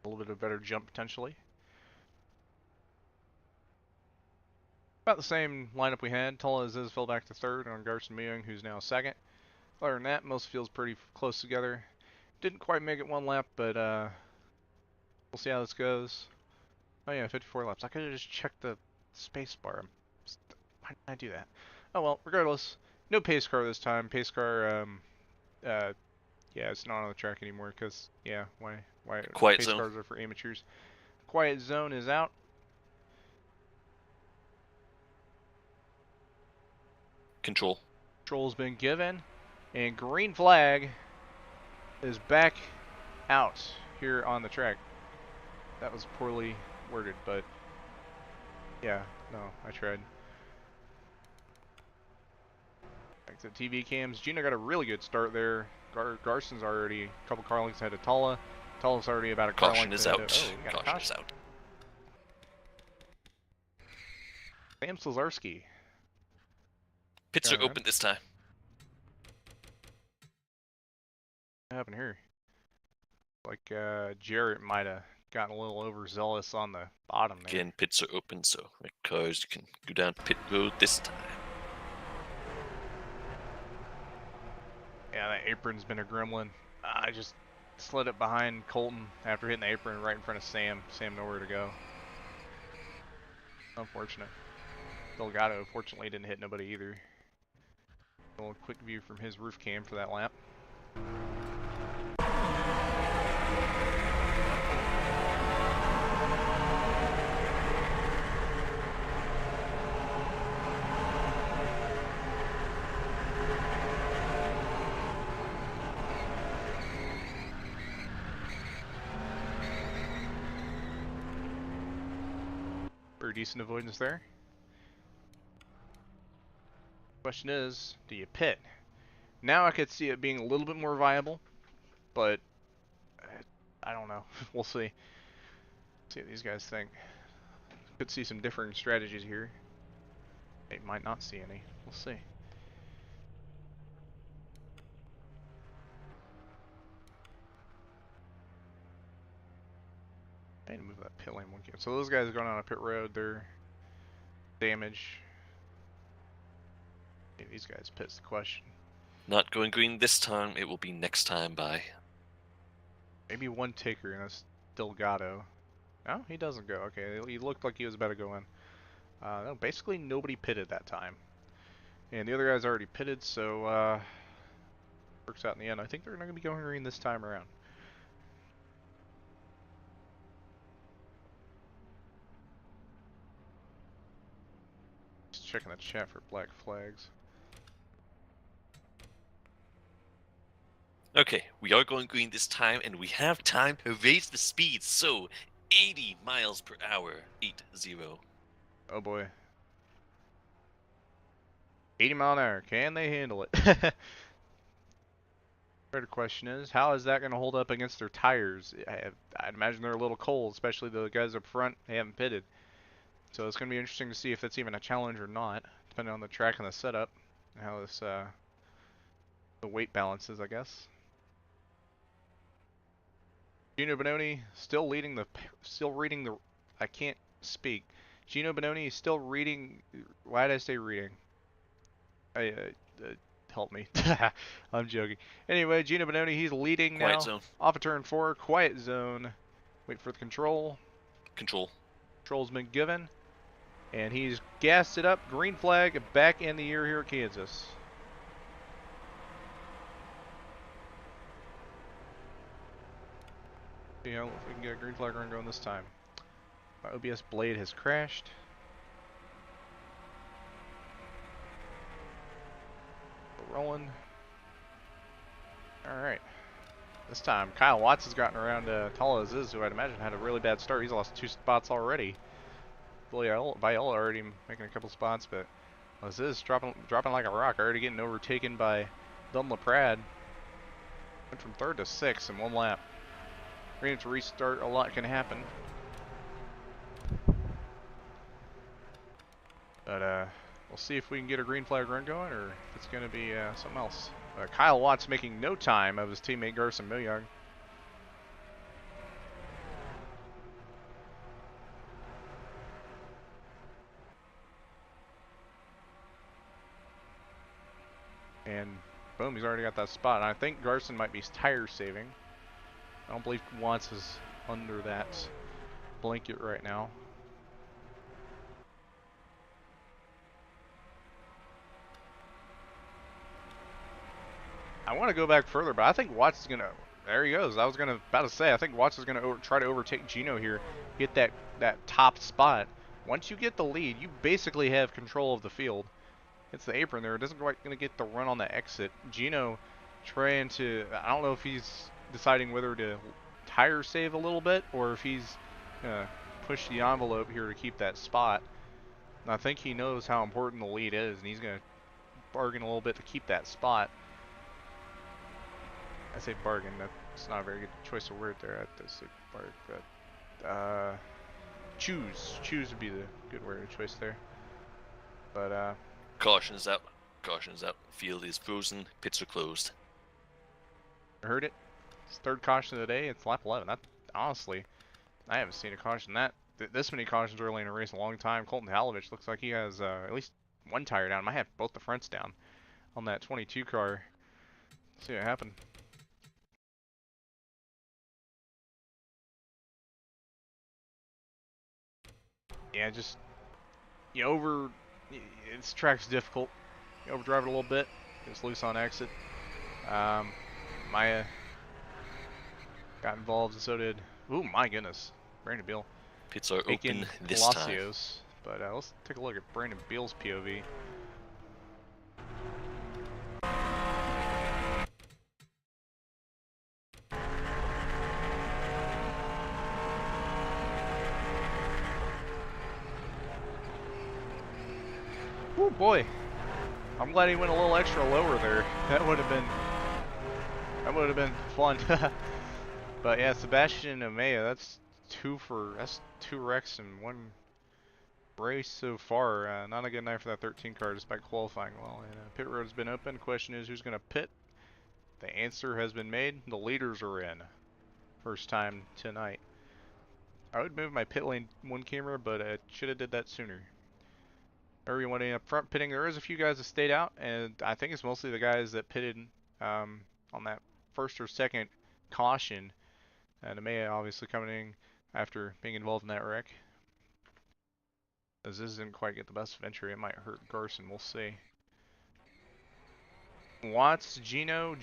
A little bit of a better jump potentially. About the same lineup we had. Tola Aziz fell back to third on Garson Mewing, who's now second. Other than that, most feels pretty close together. Didn't quite make it one lap, but we'll see how this goes. Oh yeah, 54 laps. I could have just checked the space bar. Why didn't I do that? Oh well, regardless. No pace car this time. Pace car, yeah, it's not on the track anymore because, yeah, why? Quiet pace zone. cars are for amateurs. Quiet zone is out. Control. Control's been given, and green flag is back out here on the track. That was poorly worded, but yeah, no, I tried. Back to TV cams. Gino got a really good start there. Garson's already a couple car lengths ahead of Tala. Tala's already about a car Caution length is ahead out. of, oh, we got a Caution is caution. out. Sam Slazarski. Pits Yeah, are man. open this time. What happened here? Like Jarrett might have gotten a little overzealous on the bottom there. Again, pits are open, so cars, you can go down pit road this time. Yeah, that apron's been a gremlin. I just slid it behind Colton after hitting the apron right in front of Sam. Sam nowhere to go. Unfortunate. Delgado fortunately didn't hit nobody either. A little quick view from his roof cam for that lap. Pretty decent avoidance there. Question is, do you pit? Now I could see it being a little bit more viable, but I don't know. We'll see. See what these guys think. Could see some differing strategies here. They might not see any. We'll see. I need to move that pit lane one cam. So those guys are going on a pit road. They're damage. Maybe these guys pit's the question. Not going green this time. It will be next time by. Maybe one taker, and that's Delgado. No, he doesn't go. Okay, he looked like he was about to go in. No, basically nobody pitted that time. And the other guy's already pitted, so works out in the end. I think they're going to be going green this time around. Just checking the chat for black flags. Okay, we are going green this time, and we have time to raise the speed. So, 80 miles per hour. 80. Oh boy. 80 mile an hour. Can they handle it? Better question is, how is that going to hold up against their tires? I'd imagine they're a little cold, especially the guys up front. They haven't pitted. So it's going to be interesting to see if that's even a challenge or not, depending on the track and the setup, and how this the weight balances, I guess. Gino Bononi still reading the. I can't speak. Gino Bononi is still reading. Why did I say reading? Help me. I'm joking. Anyway, Gino Bononi, he's leading now. Quiet zone. Off of turn 4, quiet zone. Wait for the control. Control. Control's been given. And he's gassed it up. Green flag back in the year here at Kansas. See how if we can get a green flag run going this time. My OBS blade has crashed. We're rolling. Alright. This time, Kyle Watts has gotten around Tall Aziz, who I'd imagine had a really bad start. He's lost 2 spots already. Viola already making a couple spots, but Aziz dropping like a rock, already getting overtaken by Dunlap Prad. Went from 3rd to 6th in 1 lap. We're going to restart, a lot can happen. But we'll see if we can get a green flag run going, or if it's going to be something else. Kyle Watts making no time of his teammate Garson Milyoung. And boom, he's already got that spot. And I think Garson might be tire saving. I don't believe Watts is under that blanket right now. I want to go back further, but I think Watts is gonna. There he goes. I was about to say. I think Watts is gonna try to overtake Gino here, get that top spot. Once you get the lead, you basically have control of the field. It's the apron there. It doesn't quite gonna get the run on the exit. Gino trying to. I don't know if he's deciding whether to tire save a little bit or if he's gonna push the envelope here to keep that spot. And I think he knows how important the lead is, and he's gonna bargain a little bit to keep that spot. I say bargain, that's not a very good choice of word there. I say bargain, but choose would be the good word of choice there. But Caution's out. Caution's out. Field is frozen. Pits are closed. I heard it. It's 3rd caution of the day. It's lap 11. That honestly, I haven't seen a caution this many cautions early in a race in a long time. Colton Halovich looks like he has at least 1 tire down. Might have both the fronts down on that 22 car. Let's see what happened. Yeah, just this track's difficult. You overdrive it a little bit, gets loose on exit. Maya got involved, and so did. Ooh, my goodness, Brandon Beal. Pits are Taking open this time. Palacios, but let's take a look at Brandon Beal's POV. Oh boy, I'm glad he went a little extra lower there. That would have been fun. But yeah, Sebastian Amaya, that's 2 wrecks in 1 race so far. Not a good night for that 13 car, despite qualifying well. And pit road's been open. Question is, who's going to pit? The answer has been made. The leaders are in. First time tonight. I would move my pit lane 1 camera, but I should have did that sooner. Everyone up front pitting. There is a few guys that stayed out, and I think it's mostly the guys that pitted on that 1st or 2nd caution. And Amaya obviously coming in after being involved in that wreck. As this didn't quite get the best of entry, it might hurt Garson. We'll see. Watts, Gino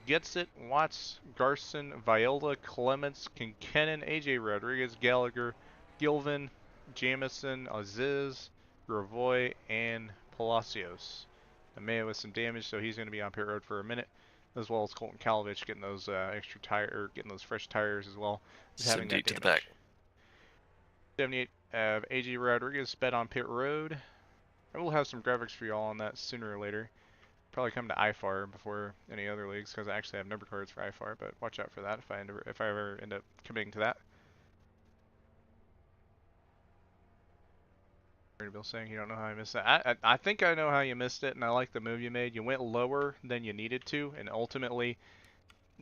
gets it. Watts, Garson, Viola, Clements, Kinkennon, AJ Rodriguez, Gallagher, Gilvin, Jamison, Aziz, Gravoy, and Palacios. Amaya with some damage, so he's going to be on pit road for a minute, as well as Colton Kalovich getting those getting those fresh tires as well. Having that 78 to the damage. back. 78 AJ Rodriguez sped on pit road. I will have some graphics for y'all on that sooner or later. Probably come to IFAR before any other leagues because I actually have number cards for IFAR, but watch out for that if I ever end up committing to that. Bill saying you don't know how I missed that. I think I know how you missed it, and I like the move you made. You went lower than you needed to, and ultimately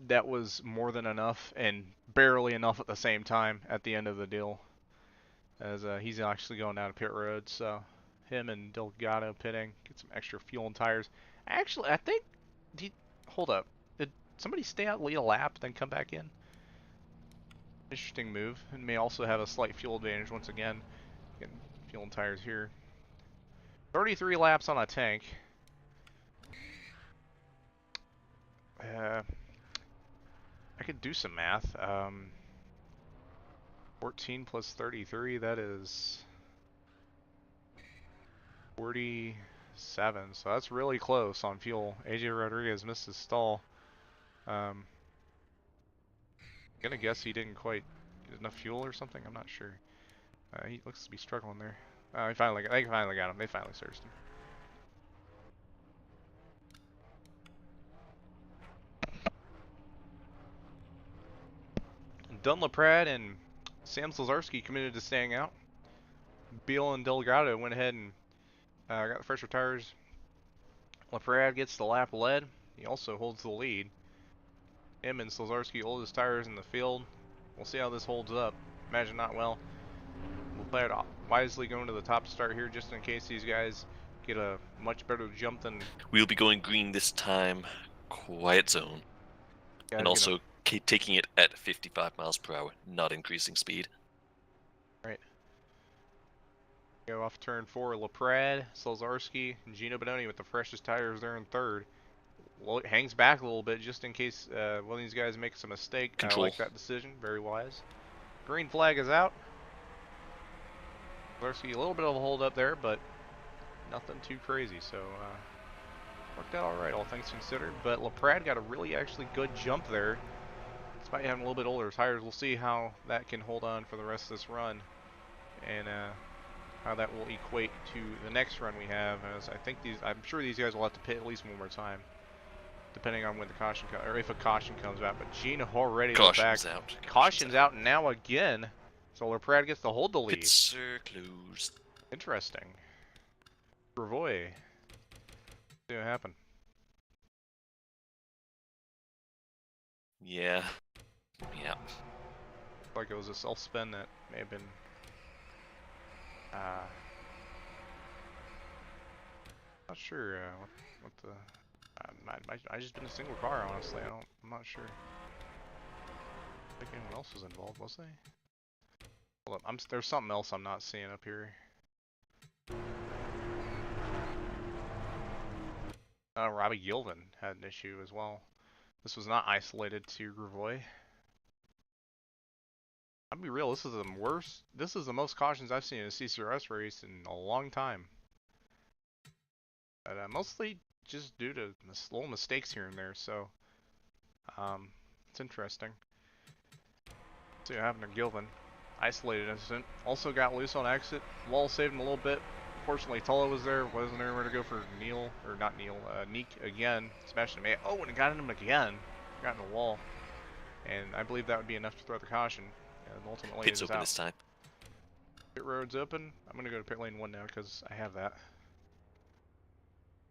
that was more than enough and barely enough at the same time at the end of the deal. As he's actually going down to pit road, so him and Delgado pitting, get some extra fuel and tires. Actually, I think hold up. Did somebody stay out, lead a lap, then come back in? Interesting move, and may also have a slight fuel advantage once again. Getting fuel and tires here. 33 laps on a tank. I could do some math. 14 plus 33, that is 47. So that's really close on fuel. AJ Rodriguez missed his stall. I'm gonna guess he didn't quite get enough fuel or something. I'm not sure. He looks to be struggling there. They finally got him. They finally searched him. Dunlaprad and Sam Slazarski committed to staying out. Beal and Delgado went ahead and got the fresher tires. Laprad gets the lap led. He also holds the lead. Him and Slazarski hold his tires in the field. We'll see how this holds up. Imagine not well. We'll play it wisely going to the top start here just in case these guys get a much better jump than... We'll be going green this time. Quiet zone. And also taking it at 55 miles per hour, not increasing speed. Right. Go off turn 4, Laprad, Slazarski, and Gino Bononi with the freshest tires there in third. Well, it hangs back a little bit just in case one of these guys makes a mistake. Control. I like that decision. Very wise. Green flag is out. Slazarski, a little bit of a hold up there, but nothing too crazy. So worked out all right, all things considered. But Laprad got a really actually good jump there. Despite having a little bit older tires, we'll see how that can hold on for the rest of this run. And how that will equate to the next run we have, as I'm sure these guys will have to pit at least one more time, depending on when the caution or if a caution comes out. But Gina already Caution's back. out. Caution's out now again. So Laprad gets to hold the lead. Pits are closed. Interesting. Gravoy. See what happened. Yeah. Yeah. Like it was a self spin that may have been. Not sure what the. I just been a single car, honestly. I'm not sure. I think anyone else was involved, was they? Hold up, there's something else I'm not seeing up here. Robbie Gilvin had an issue as well. This was not isolated to Gravoy. I'll be real, this is the worst. This is the most cautions I've seen in a CCRS race in a long time. But mostly just due to little mistakes here and there, so it's interesting. See what happened to Gilvin. Isolated incident. Also got loose on exit. Wall saved him a little bit. Fortunately, Tulla was there. Wasn't there anywhere to go for Neil, or not Neil, Neek again. Smashed him. Oh, and it got him again. Got in the wall. And I believe that would be enough to throw the caution. And ultimately, Pit's it is open out. this time. Pit road's open. I'm going to go to pit lane 1 now because I have that.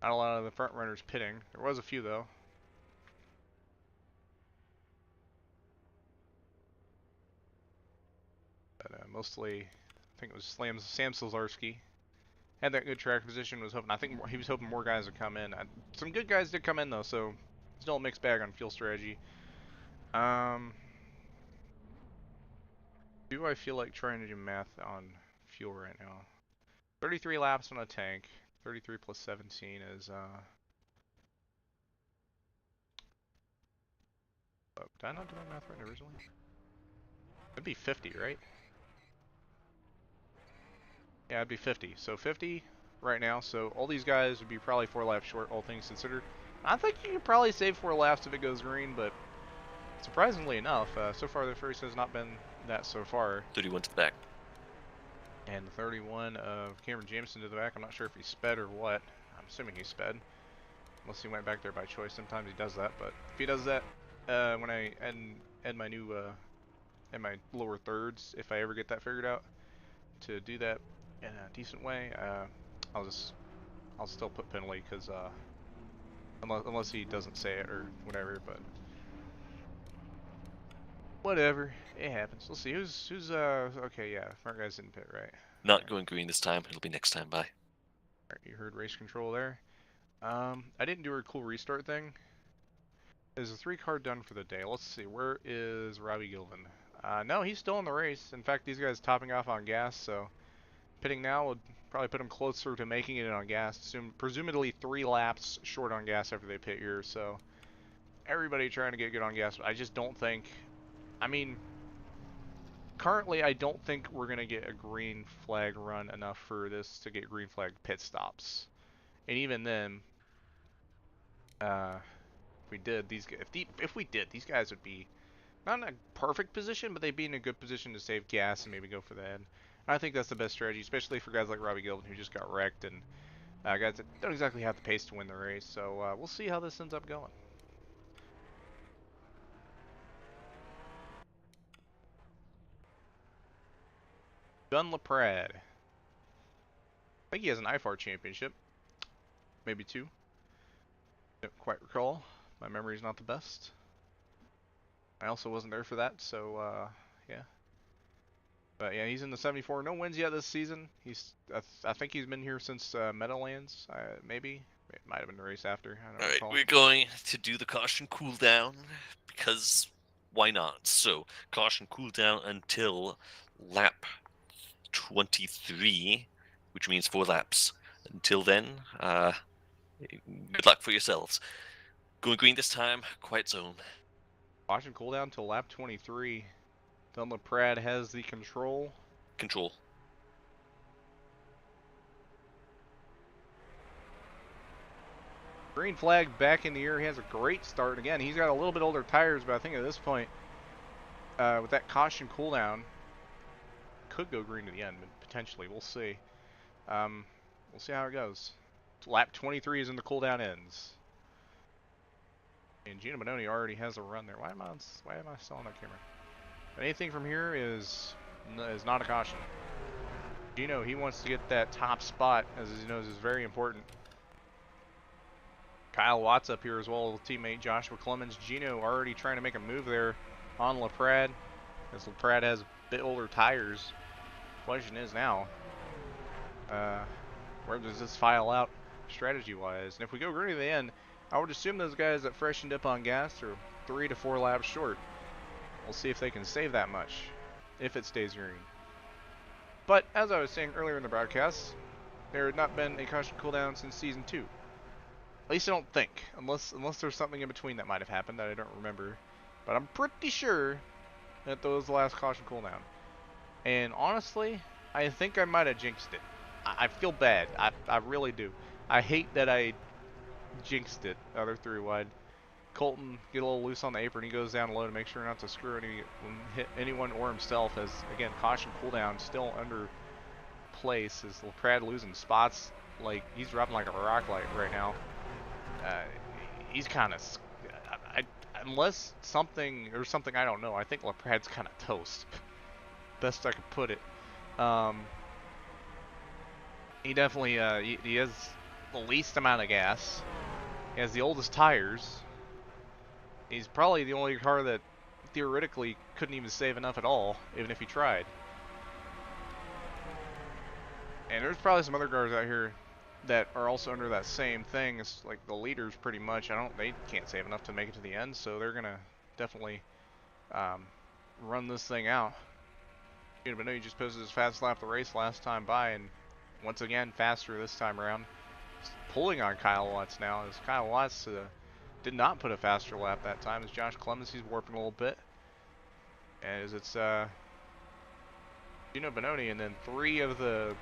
Not a lot of the front runners pitting. There was a few though. But mostly, I think it was Sam Slazarski. Had that good track position. Was hoping. I think he was hoping more guys would come in. Some good guys did come in though, so still a mixed bag on fuel strategy. Do I feel like trying to do math on fuel right now? 33 laps on a tank. 33 plus 17 is up. Did I not do my math right originally? It'd be 50, right? Yeah, it'd be 50. So 50 right now. So all these guys would be probably 4 laps short, all things considered. I think you could probably save 4 laps if it goes green, but surprisingly enough, so far the race has not been that so far. 31 to the back. And the 31 of Cameron Jamison to the back. I'm not sure if he sped or what. I'm assuming he sped. Unless he went back there by choice. Sometimes he does that. But if he does that, when I end my new, in my lower thirds, if I ever get that figured out, to do that in a decent way, I'll still put penalty, because, unless he doesn't say it or whatever, but whatever, it happens. We'll see. Who's okay, yeah, front guy's in pit, right? Not going green this time. It'll be next time. Bye. Alright, you heard race control there. I didn't do a cool restart thing. Is the 3 car done for the day? Let's see, where is Robbie Gilvin? No, he's still in the race. In fact, these guys topping off on gas, so pitting now would probably put him closer to making it on gas. Presumably 3 laps short on gas after they pit here, so everybody trying to get good on gas. I just don't think, I mean, currently I don't think we're going to get a green flag run enough for this to get green flag pit stops. And even then, if we did, these guys would be not in a perfect position, but they'd be in a good position to save gas and maybe go for the end. I think that's the best strategy, especially for guys like Robbie Gilvin, who just got wrecked, and guys that don't exactly have the pace to win the race. So we'll see how this ends up going. Gun LaPrade. I think he has an IFAR championship. Maybe 2. Don't quite recall. My memory's not the best. I also wasn't there for that, so yeah. But yeah, he's in the 74. No wins yet this season. I think he's been here since Meadowlands, maybe. It might have been the race after. I don't recall. Alright, we're going to do the caution cooldown, because why not? So, caution cooldown until lap 23, which means 4 laps. Until then, good luck for yourselves. Going green this time, quiet zone. Caution cooldown till lap 23. Then LaPrade has the control. Control. Green flag back in the air. He has a great start. Again, he's got a little bit older tires, but I think at this point, with that caution cooldown, could go green to the end, potentially. We'll see. We'll see how it goes. Lap 23 is when the cooldown ends. And Gino Bononi already has a run there. Why am I still on that camera? Anything from here is not a caution. Gino, he wants to get that top spot, as he knows is very important. Kyle Watts up here as well, teammate Joshua Clemens. Gino already trying to make a move there on LaPrade, as LaPrade has a bit older tires. Question is now, where does this file out strategy-wise? And if we go green to the end, I would assume those guys that freshened up on gas are 3 to 4 laps short. We'll see if they can save that much, if it stays green. But, as I was saying earlier in the broadcast, there had not been a caution cooldown since Season 2. At least I don't think, unless there's something in between that might have happened that I don't remember. But I'm pretty sure that that was the last caution cooldown. And honestly, I think I might have jinxed it. I feel bad. I really do. I hate that I jinxed it. Other 3 wide. Colton get a little loose on the apron. He goes down low to make sure not to screw anyone or himself. As again, caution cooldown still under place. As LaPrade losing spots, like he's dropping like a rock light right now. He's kind of, unless something I don't know. I think LaPrade's kind of toast. Best I could put it. He definitely he has the least amount of gas. He has the oldest tires. He's probably the only car that theoretically couldn't even save enough at all, even if he tried. And there's probably some other cars out here that are also under that same thing. It's like the leaders pretty much. They can't save enough to make it to the end, so they're gonna definitely run this thing out. You know, he just posted his fastest lap of the race last time by, and once again faster this time around. Pulling on Kyle Watts now, as Kyle Watts did not put a faster lap that time. As Josh Clemens, he's warping a little bit. As it's Gino Bononi, and then 3 of the,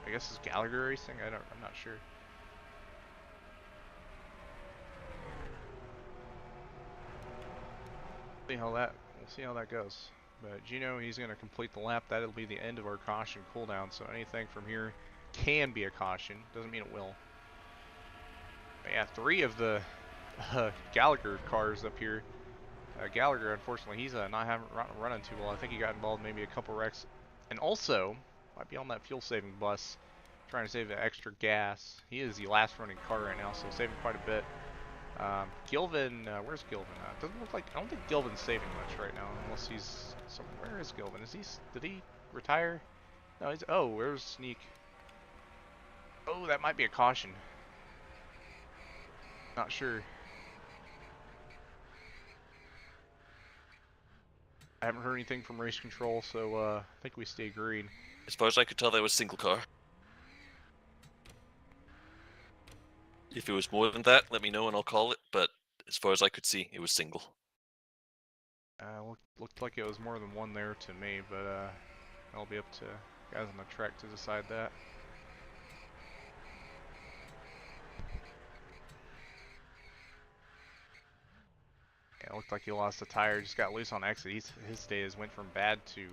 I guess it's Gallagher Racing. I'm not sure. We'll see how that goes. But Gino, he's going to complete the lap. That'll be the end of our caution cooldown. So anything from here can be a caution. Doesn't mean it will. But yeah, 3 of the Gallagher cars up here. Gallagher, unfortunately, he's not running too well. I think he got involved in maybe a couple wrecks, and also might be on that fuel-saving bus, trying to save the extra gas. He is the last running car right now, so saving quite a bit. Gilvin, where's Gilvin? Doesn't look like, I don't think Gilvin's saving much right now, unless he's where is Gilvin? Did he retire? No, he's, oh, where's Sneak? Oh, that might be a caution. Not sure. I haven't heard anything from race control, so I think we stay green. As far as I could tell, that was single car. If it was more than that, let me know and I'll call it, but as far as I could see, it was single. Looked like it was more than one there to me, but I'll be up to guys on the track to decide that. Yeah, it looked like he lost the tire, just got loose on exit. His days went from bad to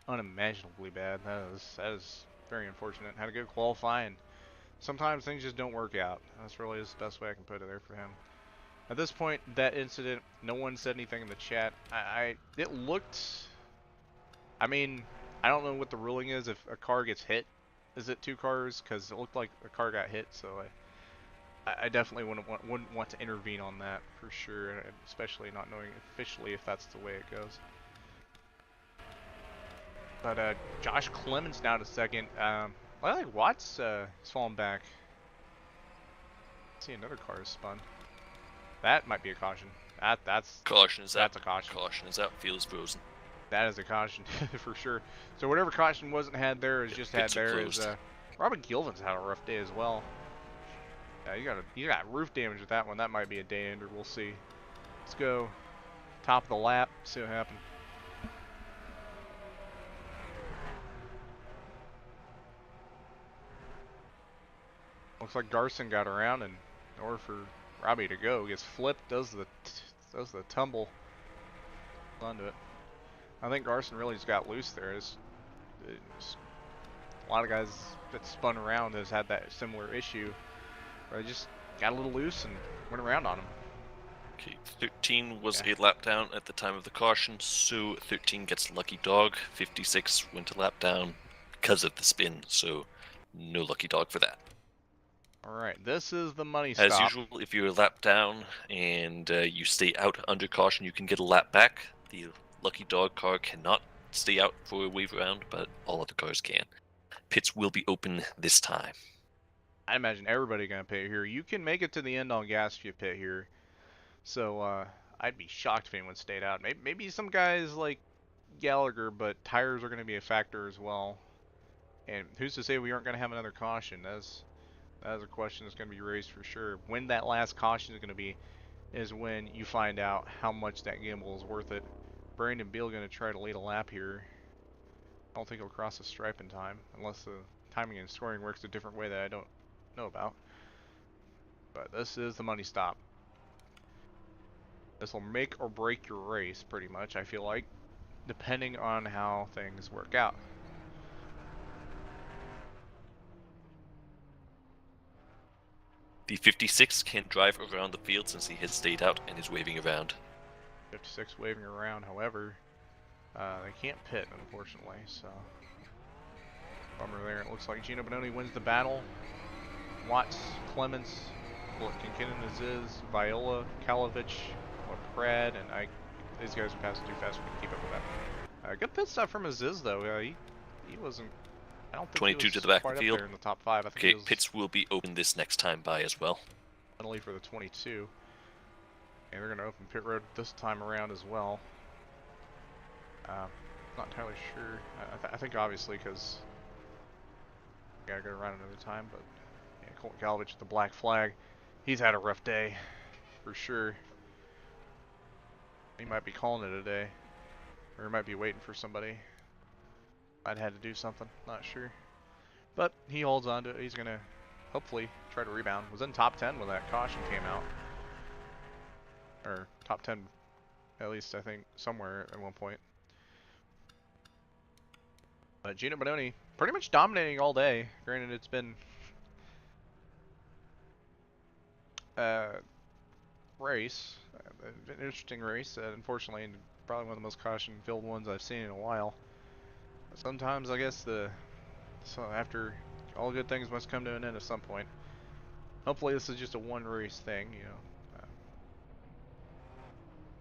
unimaginably bad. That is very unfortunate. Had a good qualifying. Sometimes things just don't work out. That's really the best way I can put it there for him. At this point, that incident, no one said anything in the chat. It looked, I mean, I don't know what the ruling is if a car gets hit. Is it 2 cars? Because it looked like a car got hit, so I definitely wouldn't want to intervene on that for sure, especially not knowing officially if that's the way it goes. But Josh Clemens now to second. I think Watts is falling back. See, another car is spun. That might be a caution. That's Caution is out. That's a caution. Caution is out. Field is frozen. That is a caution for sure. So whatever caution wasn't had there is just had there. Is Robin Gilvin's had a rough day as well. Yeah, you got roof damage with that one. That might be a day ender. We'll see. Let's go top of the lap. See what happens. Looks like Garson got around, and in order for Robbie to go, gets flipped, does the tumble onto it. I think Garson really just got loose there. It's a lot of guys that spun around has had that similar issue, where they just got a little loose and went around on him. Okay, 13 was a lap down at the time of the caution, so 13 gets lucky dog. 56 went a lap down because of the spin, so no lucky dog for that. Alright, this is the money stop. As usual, if you're a lap down and you stay out under caution, you can get a lap back. The lucky dog car cannot stay out for a wave round, but all other cars can. Pits will be open this time. I imagine everybody gonna pit here. You can make it to the end on gas if you pit here. So I'd be shocked if anyone stayed out. Maybe some guys like Gallagher, but tires are gonna be a factor as well. And who's to say we aren't gonna have another caution? That is a question that's going to be raised for sure. When that last caution is going to be is when you find out how much that gamble is worth it. Brandon Beal going to try to lead a lap here. I don't think he'll cross the stripe in time, unless the timing and scoring works a different way that I don't know about. But this is the money stop. This will make or break your race, pretty much, I feel like, depending on how things work out. The 56 can't drive around the field since he has stayed out and is waving around. 56 waving around, however, they can't pit, unfortunately, so bummer there. It looks like Gino Bononi wins the battle. Watts, Clements, Kinkinnon, Aziz, Viola, Kalovich, Pratt, and these guys are passing too fast. We can keep up with that. Good pit stop from Aziz, though. He wasn't. I don't think 22 he was to the back quite of up the field. there in the top 5. I think Okay, he was pits will be open this next time by as well. penalty for the 22. And they're going to open pit road this time around as well. Not entirely sure. I think obviously because we gotta go around another time, but yeah, Colton Galvich with the black flag. He's had a rough day. for sure. He might be calling it a day. Or he might be waiting for somebody. I'd had to do something, not sure. But he holds on to it. He's going to hopefully try to rebound. Was in top 10 when that caution came out. Or top 10, at least I think, somewhere at one point. But Gino Bononi pretty much dominating all day. Granted, it's been race, an interesting race, unfortunately, and probably one of the most caution-filled ones I've seen in a while. Sometimes I guess so after all good things must come to an end at some point. Hopefully this is just a one race thing, you know.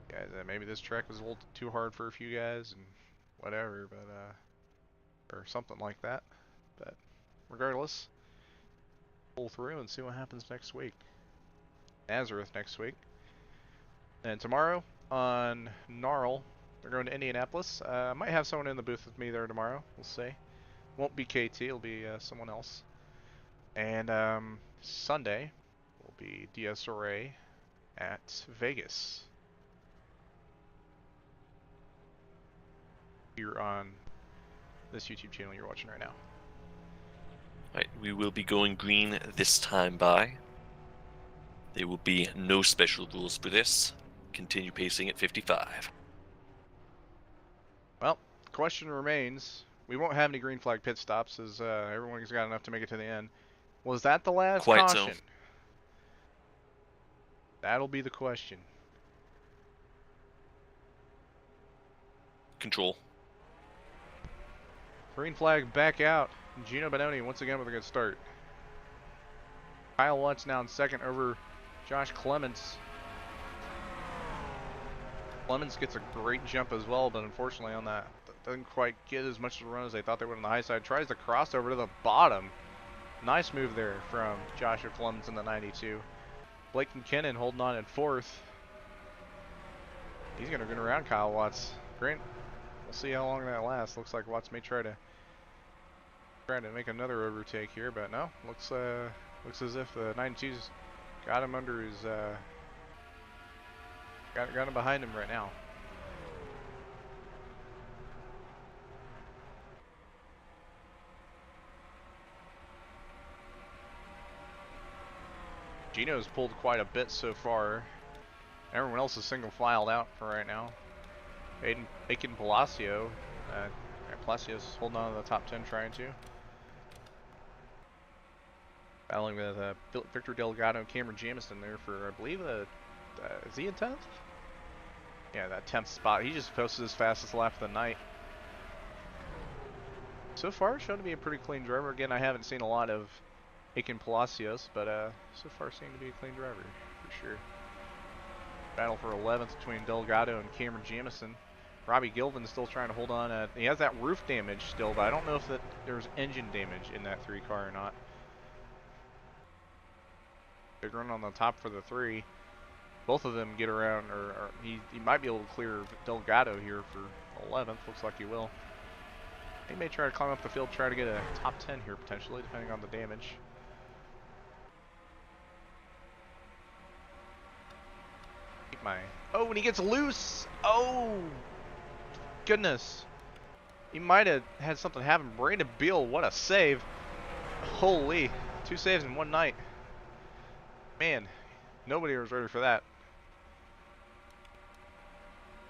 Guys, maybe this track was a little too hard for a few guys and whatever, but or something like that. But regardless, pull through and see what happens next week. Nazareth next week. And tomorrow on Gnarl, they're going to Indianapolis. I might have someone in the booth with me there tomorrow. We'll see. Won't be KT. It'll be someone else. And Sunday will be DSRA at Vegas. Here on this YouTube channel you're watching right now. Right, we will be going green this time by. There will be no special rules for this. Continue pacing at 55. Well, question remains. We won't have any green flag pit stops as everyone's got enough to make it to the end. Was that the last Quite caution? so. That'll be the question. Control. Green flag back out. Gino Bononi once again with a good start. Kyle Watts now in second over Josh Clements. Clements gets a great jump as well, but unfortunately on that doesn't quite get as much of a run as they thought they would on the high side. Tries to cross over to the bottom. Nice move there from Joshua Clements in the 92. Blake McKinnon holding on in fourth. He's going to run around Kyle Watts. Grant, we'll see how long that lasts. Looks like Watts may try to make another overtake here, but no. Looks as if the 92's got him under his got him behind him right now. Gino's pulled quite a bit so far. Everyone else is single filed out for right now. Aiken Palacio. Palacios holding on to the top 10 trying to. Battling with Victor Delgado and Cameron Jamison there for, I believe, is he in 10th? Yeah, that 10th spot. He just posted his fastest lap of the night. So far, shown to be a pretty clean driver. Again, I haven't seen a lot of Aiken Palacios, but so far seemed to be a clean driver, for sure. Battle for 11th between Delgado and Cameron Jamison. Robbie Gilvin's still trying to hold on. He has that roof damage still, but I don't know if there's engine damage in that 3 car or not. Big run on the top for the 3. Both of them get around, or he might be able to clear Delgado here for 11th. Looks like he will. He may try to climb up the field, try to get a top 10 here potentially, depending on the damage. Oh, and he gets loose! Oh! Goodness. He might have had something happen. Brandon Beal, what a save. Holy. 2 saves in one night. Man, nobody was ready for that.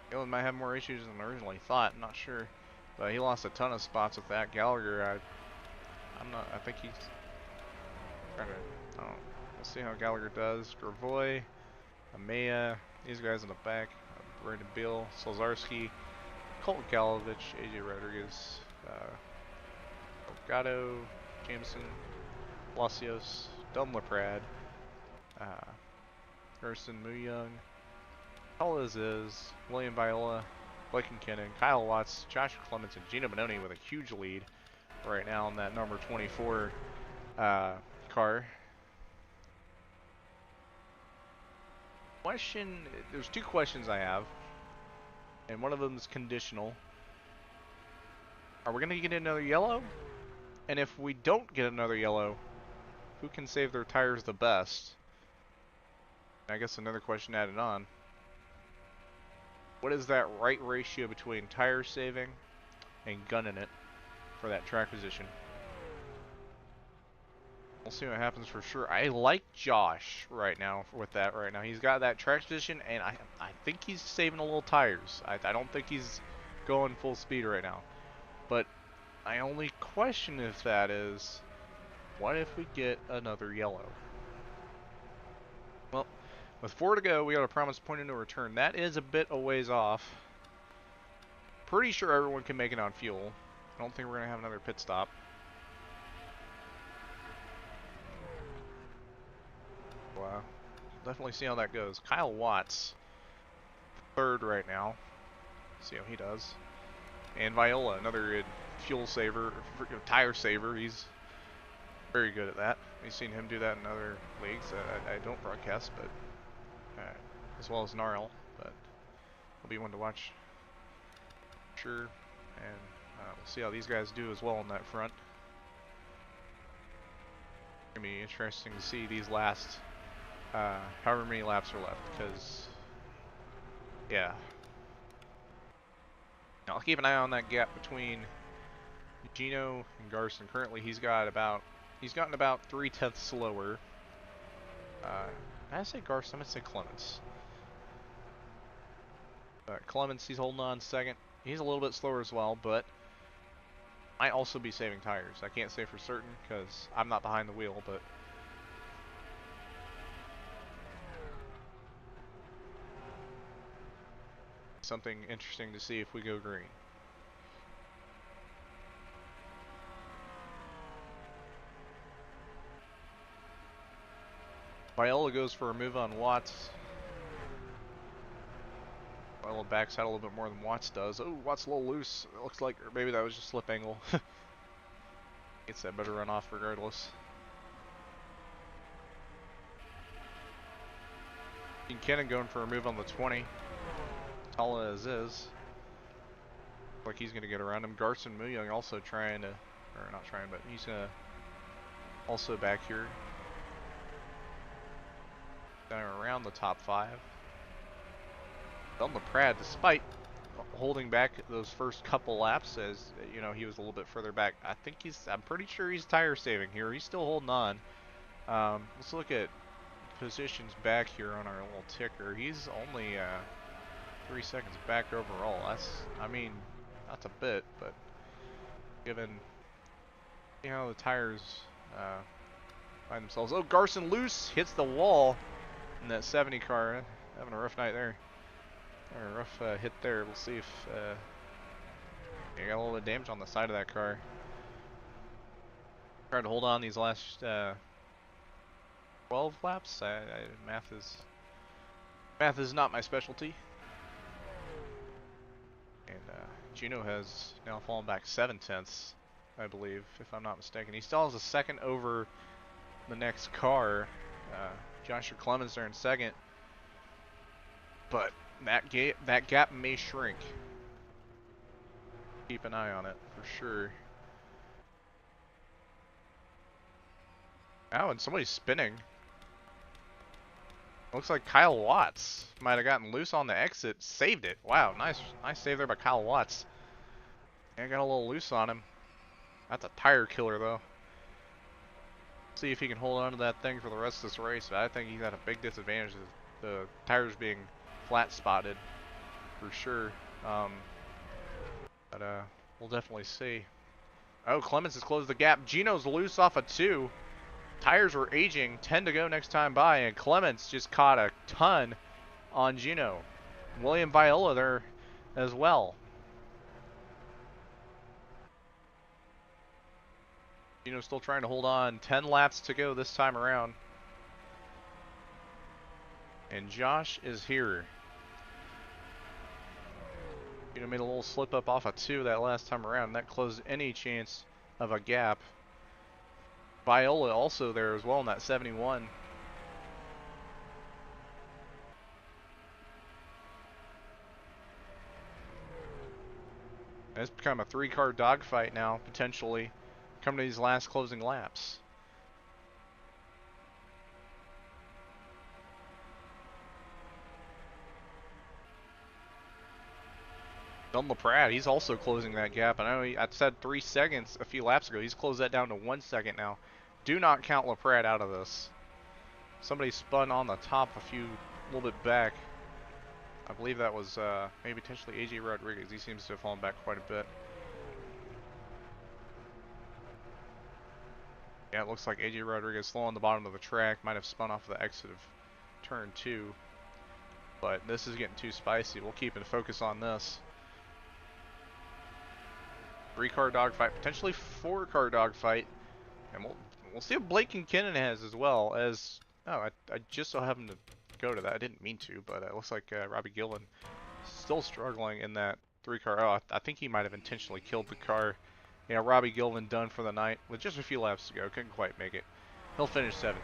Gillen might have more issues than I originally thought. I'm not sure. But he lost a ton of spots with that. Gallagher, I think he's trying to, we'll see how Gallagher does. Gravoy, Amaya, these guys in the back. Brandon Beal, Slazarski, Colt Galovich, AJ Rodriguez, Delgado, Jameson, Palacios, Dom LaPrade, Gerson Muyung, Paul is William Viola, Blake McKinnon, Kyle Watts, Josh Clements, and Gino Bononi with a huge lead right now in that number 24 car. There's 2 questions I have, and one of them is conditional. Are we going to get another yellow? And if we don't get another yellow, who can save their tires the best? I guess another question added on. What is that right ratio between tire saving and gunning it for that track position? We'll see what happens for sure. I like Josh right now with that right now. He's got that track position, and I think he's saving a little tires. I don't think he's going full speed right now. But my only question if that is, what if we get another yellow? Well, with 4 to go, we got a promised point of no return. That is a bit a ways off. Pretty sure everyone can make it on fuel. I don't think we're going to have another pit stop. Wow. Definitely see how that goes. Kyle Watts, 3rd right now. See how he does. And Viola, another good fuel saver, tire saver. He's very good at that. We've seen him do that in other leagues. I don't broadcast, but as well as Gnarl, but he'll be one to watch. Sure, and we'll see how these guys do as well on that front. It's gonna be interesting to see these last however many laps are left, because yeah. Now, I'll keep an eye on that gap between Gino and Garson. Currently, he's gotten about 3/10 slower. I say Garson, I'm gonna say Clements. Clements, he's holding on 2nd. He's a little bit slower as well, but might also be saving tires. I can't say for certain because I'm not behind the wheel, but something interesting to see if we go green. Viola goes for a move on Watts. Viola backs out a little bit more than Watts does. Oh, Watts a little loose. It looks like, or maybe that was just slip angle. Gets that better run off regardless. Kennan going for a move on the 20. Tall as is. Like he's going to get around him. Garson Muyoung also trying to, or not trying, but he's going to also back here. Down around the top 5. Don LaPrade, despite holding back those first couple laps, as you know, he was a little bit further back. I'm pretty sure he's tire saving here. He's still holding on. Let's look at positions back here on our little ticker. He's only 3 seconds back overall. That's a bit, but given the tires find themselves. Oh, Garson loose, hits the wall in that 70 car. Having a rough night there. Or a rough hit there. We'll see if you got a little bit of damage on the side of that car. Tried to hold on these last 12 laps. Math is not my specialty. And Gino has now fallen back 7/10, I believe, if I'm not mistaken. He still has a second over the next car. Joshua Clemens there in 2nd. But that gap may shrink. Keep an eye on it for sure. Oh, and somebody's spinning. Looks like Kyle Watts might have gotten loose on the exit. Saved it. Wow, nice save there by Kyle Watts. Yeah, got a little loose on him. That's a tire killer though. See if he can hold on to that thing for the rest of this race. But I think he's at a big disadvantage of the tires being flat spotted for sure. But we'll definitely see. Oh, Clemens has closed the gap. Gino's loose off a 2. Tires were aging, 10 to go next time by, and Clements just caught a ton on Gino. William Viola there as well. Gino still trying to hold on. 10 laps to go this time around. And Josh is here. Gino made a little slip up off a 2 that last time around, and that closed any chance of a gap. Viola also there as well in that 71. And it's become a 3-car dogfight now, potentially, coming to these last closing laps. LaPrade, he's also closing that gap. I know I said 3 seconds a few laps ago. He's closed that down to 1 second now. Do not count LaPrade out of this. Somebody spun on the top a little bit back. I believe that was maybe potentially AJ Rodriguez. He seems to have fallen back quite a bit. Yeah, it looks like AJ Rodriguez slow on the bottom of the track. Might have spun off the exit of turn 2. But this is getting too spicy. We'll keep in focus on this. 3-car dogfight, potentially 4-car dogfight, and we'll see if Blake Kincaid has as well as. Oh, I just so happened to go to that. I didn't mean to, but it looks like Robbie Gillen still struggling in that 3-car. Oh, I think he might have intentionally killed the car. Yeah, Robbie Gillen done for the night with just a few laps to go. Couldn't quite make it. He'll finish 17th.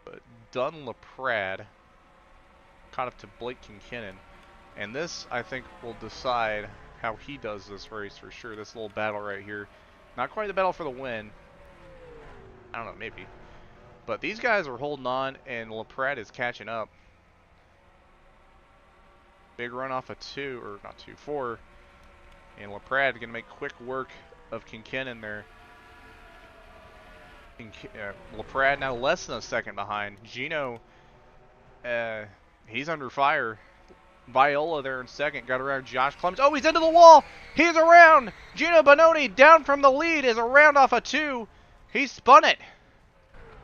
But Dunn LaPrade caught up to Blake Kincaid, and this I think will decide how he does this race for sure. This little battle right here, not quite the battle for the win. I don't know, maybe, but these guys are holding on, and LaPrade is catching up. Big run off of 2, or not 2, 4, and LaPrade gonna make quick work of Kincaid in there. LaPrade now less than a second behind. Gino, he's under fire. Viola there in second, got around Josh Clemens. Oh, he's into the wall! He's around! Gino Bononi down from the lead, is around off of 2. He spun it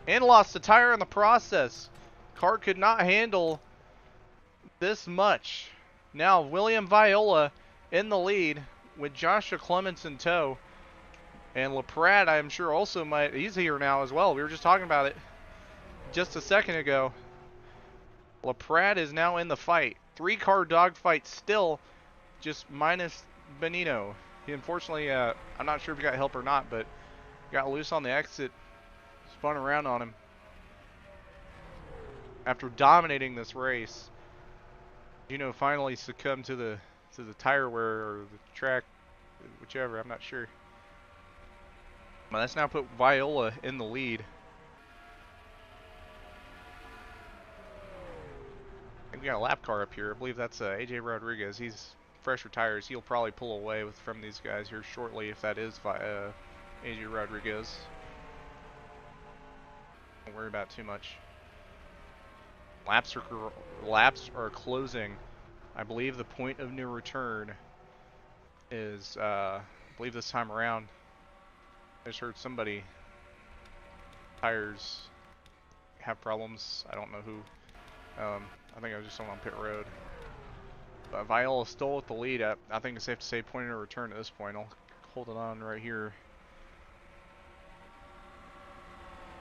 and lost a tire in the process. Car could not handle this much. Now William Viola in the lead with Joshua Clemens in tow. And LaPrade, I'm sure, also might. He's here now as well. We were just talking about it just a second ago. LaPrade is now in the fight. 3-car dogfight still, just minus Benino. He unfortunately, I'm not sure if he got help or not, but got loose on the exit, spun around on him. After dominating this race, Gino finally succumbed to the tire wear or the track, whichever. I'm not sure. But that's now put Viola in the lead. And we got a lap car up here. I believe that's AJ Rodriguez. He's fresher tires. He'll probably pull away from these guys here shortly if that is AJ Rodriguez. Don't worry about it too much. Laps are closing. I believe the point of no return is, I believe this time around. I just heard somebody tires have problems. I don't know who. I think I was just someone on pit road. But Viola still with the lead. I think it's safe to say point of no return at this point. I'll hold it on right here.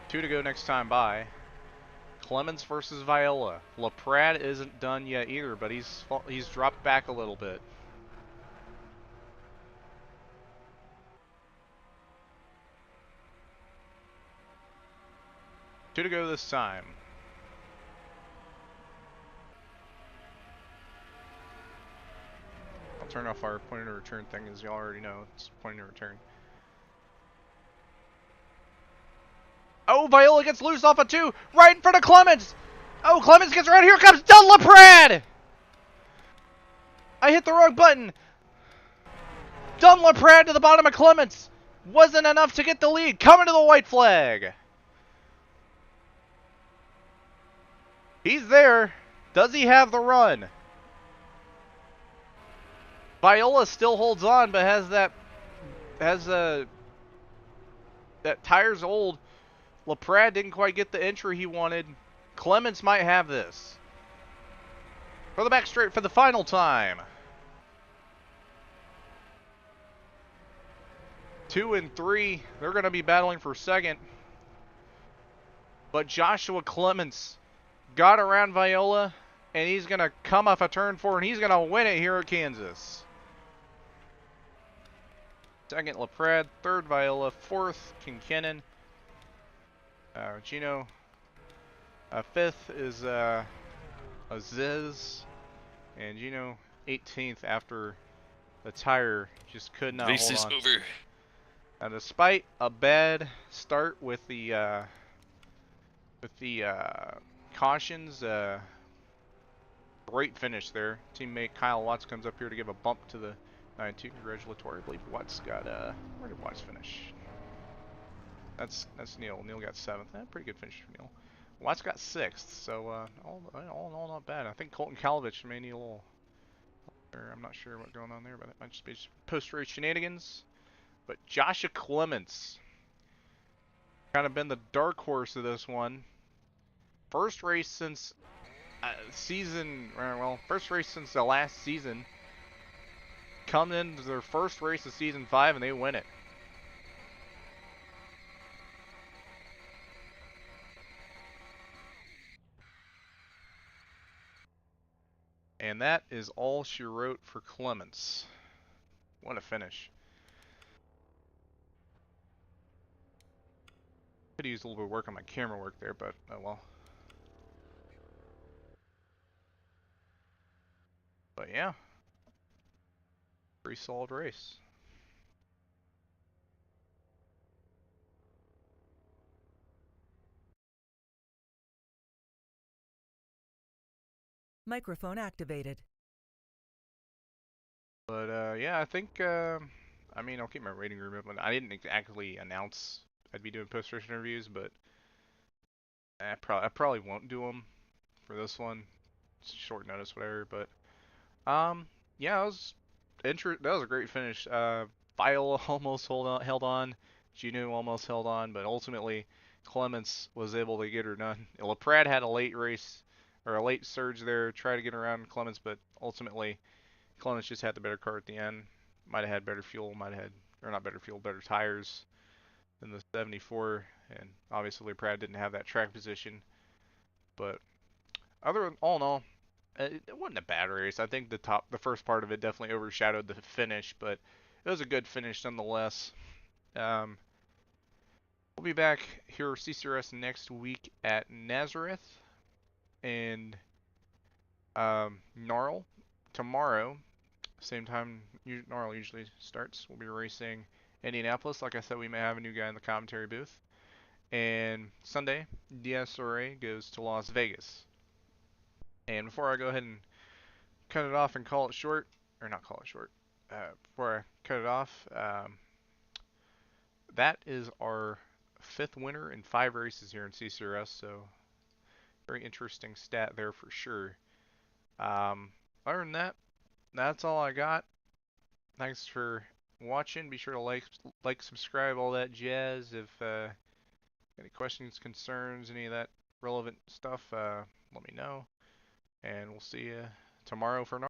2 to go next time by. Clemens versus Viola. LaPrade isn't done yet either, but he's dropped back a little bit. Two to go this time. I'll turn off our point of no return thing, as you already know. It's point of no return. Oh, Viola gets loose off of 2, right in front of Clemens. Oh, Clemens gets around. Here comes Dunn LaPrade. I hit the wrong button. Dunn LaPrade to the bottom of Clemens. Wasn't enough to get the lead. Coming to the white flag. He's there. Does he have the run? Viola still holds on, but that tire's old. LaPrade didn't quite get the entry he wanted. Clemens might have this. For the back straight for the final time. 2 and 3, they're going to be battling for second. But Joshua Clemens got around Viola, and he's going to come off a turn 4, and he's going to win it here at Kansas. Second, LaPrade. Third, Viola. Fourth, Kincaid. Gino. Fifth is Aziz. And Gino 18th after the tire just could not Race hold is on. over. Now, despite a bad start with the cautions, Great finish there. Teammate Kyle Watts comes up here to give a bump to the 9-2. Congratulatory. I believe Watts got, where did Watts finish? That's Neil. Neil got 7th. Pretty good finish for Neil. Watts got 6th, so all in all, not bad. I think Colton Kalovich may need a little, or I'm not sure what's going on there, but it might just be post-race shenanigans. But Joshua Clements, kind of been the dark horse of this one. First race since first race since the last season. Coming into their first race of season 5 and they win it. And that is all she wrote for Clements. What a finish. Could use a little bit of work on my camera work there, but oh well. But yeah. Pretty solid race. Microphone activated. But yeah, I think I mean, I'll keep my rating room open. I didn't exactly announce I'd be doing post-race interviews, but I probably won't do them for this one. It's short notice, whatever. But yeah, that was a great finish. Viola almost held on. Gino almost held on, but ultimately Clements was able to get her done. LaPrade had a late race or a late surge there, try to get around Clements, but ultimately Clements just had the better car at the end. Might have had better fuel, better tires than the 74, and obviously LaPrade didn't have that track position. But all in all, it wasn't a bad race. I think the first part of it definitely overshadowed the finish, but it was a good finish nonetheless. We'll be back here at CCRS next week at Nazareth and Gnarl tomorrow. Same time Gnarl usually starts. We'll be racing Indianapolis. Like I said, we may have a new guy in the commentary booth. And Sunday, DSRA goes to Las Vegas. And before I go ahead and cut it off and call it short, or not call it short, before I cut it off, that is our 5th winner in 5 races here in CCRS, so very interesting stat there for sure. Other than that, that's all I got. Thanks for watching. Be sure to like, subscribe, all that jazz. If any questions, concerns, any of that relevant stuff, let me know. And we'll see you tomorrow for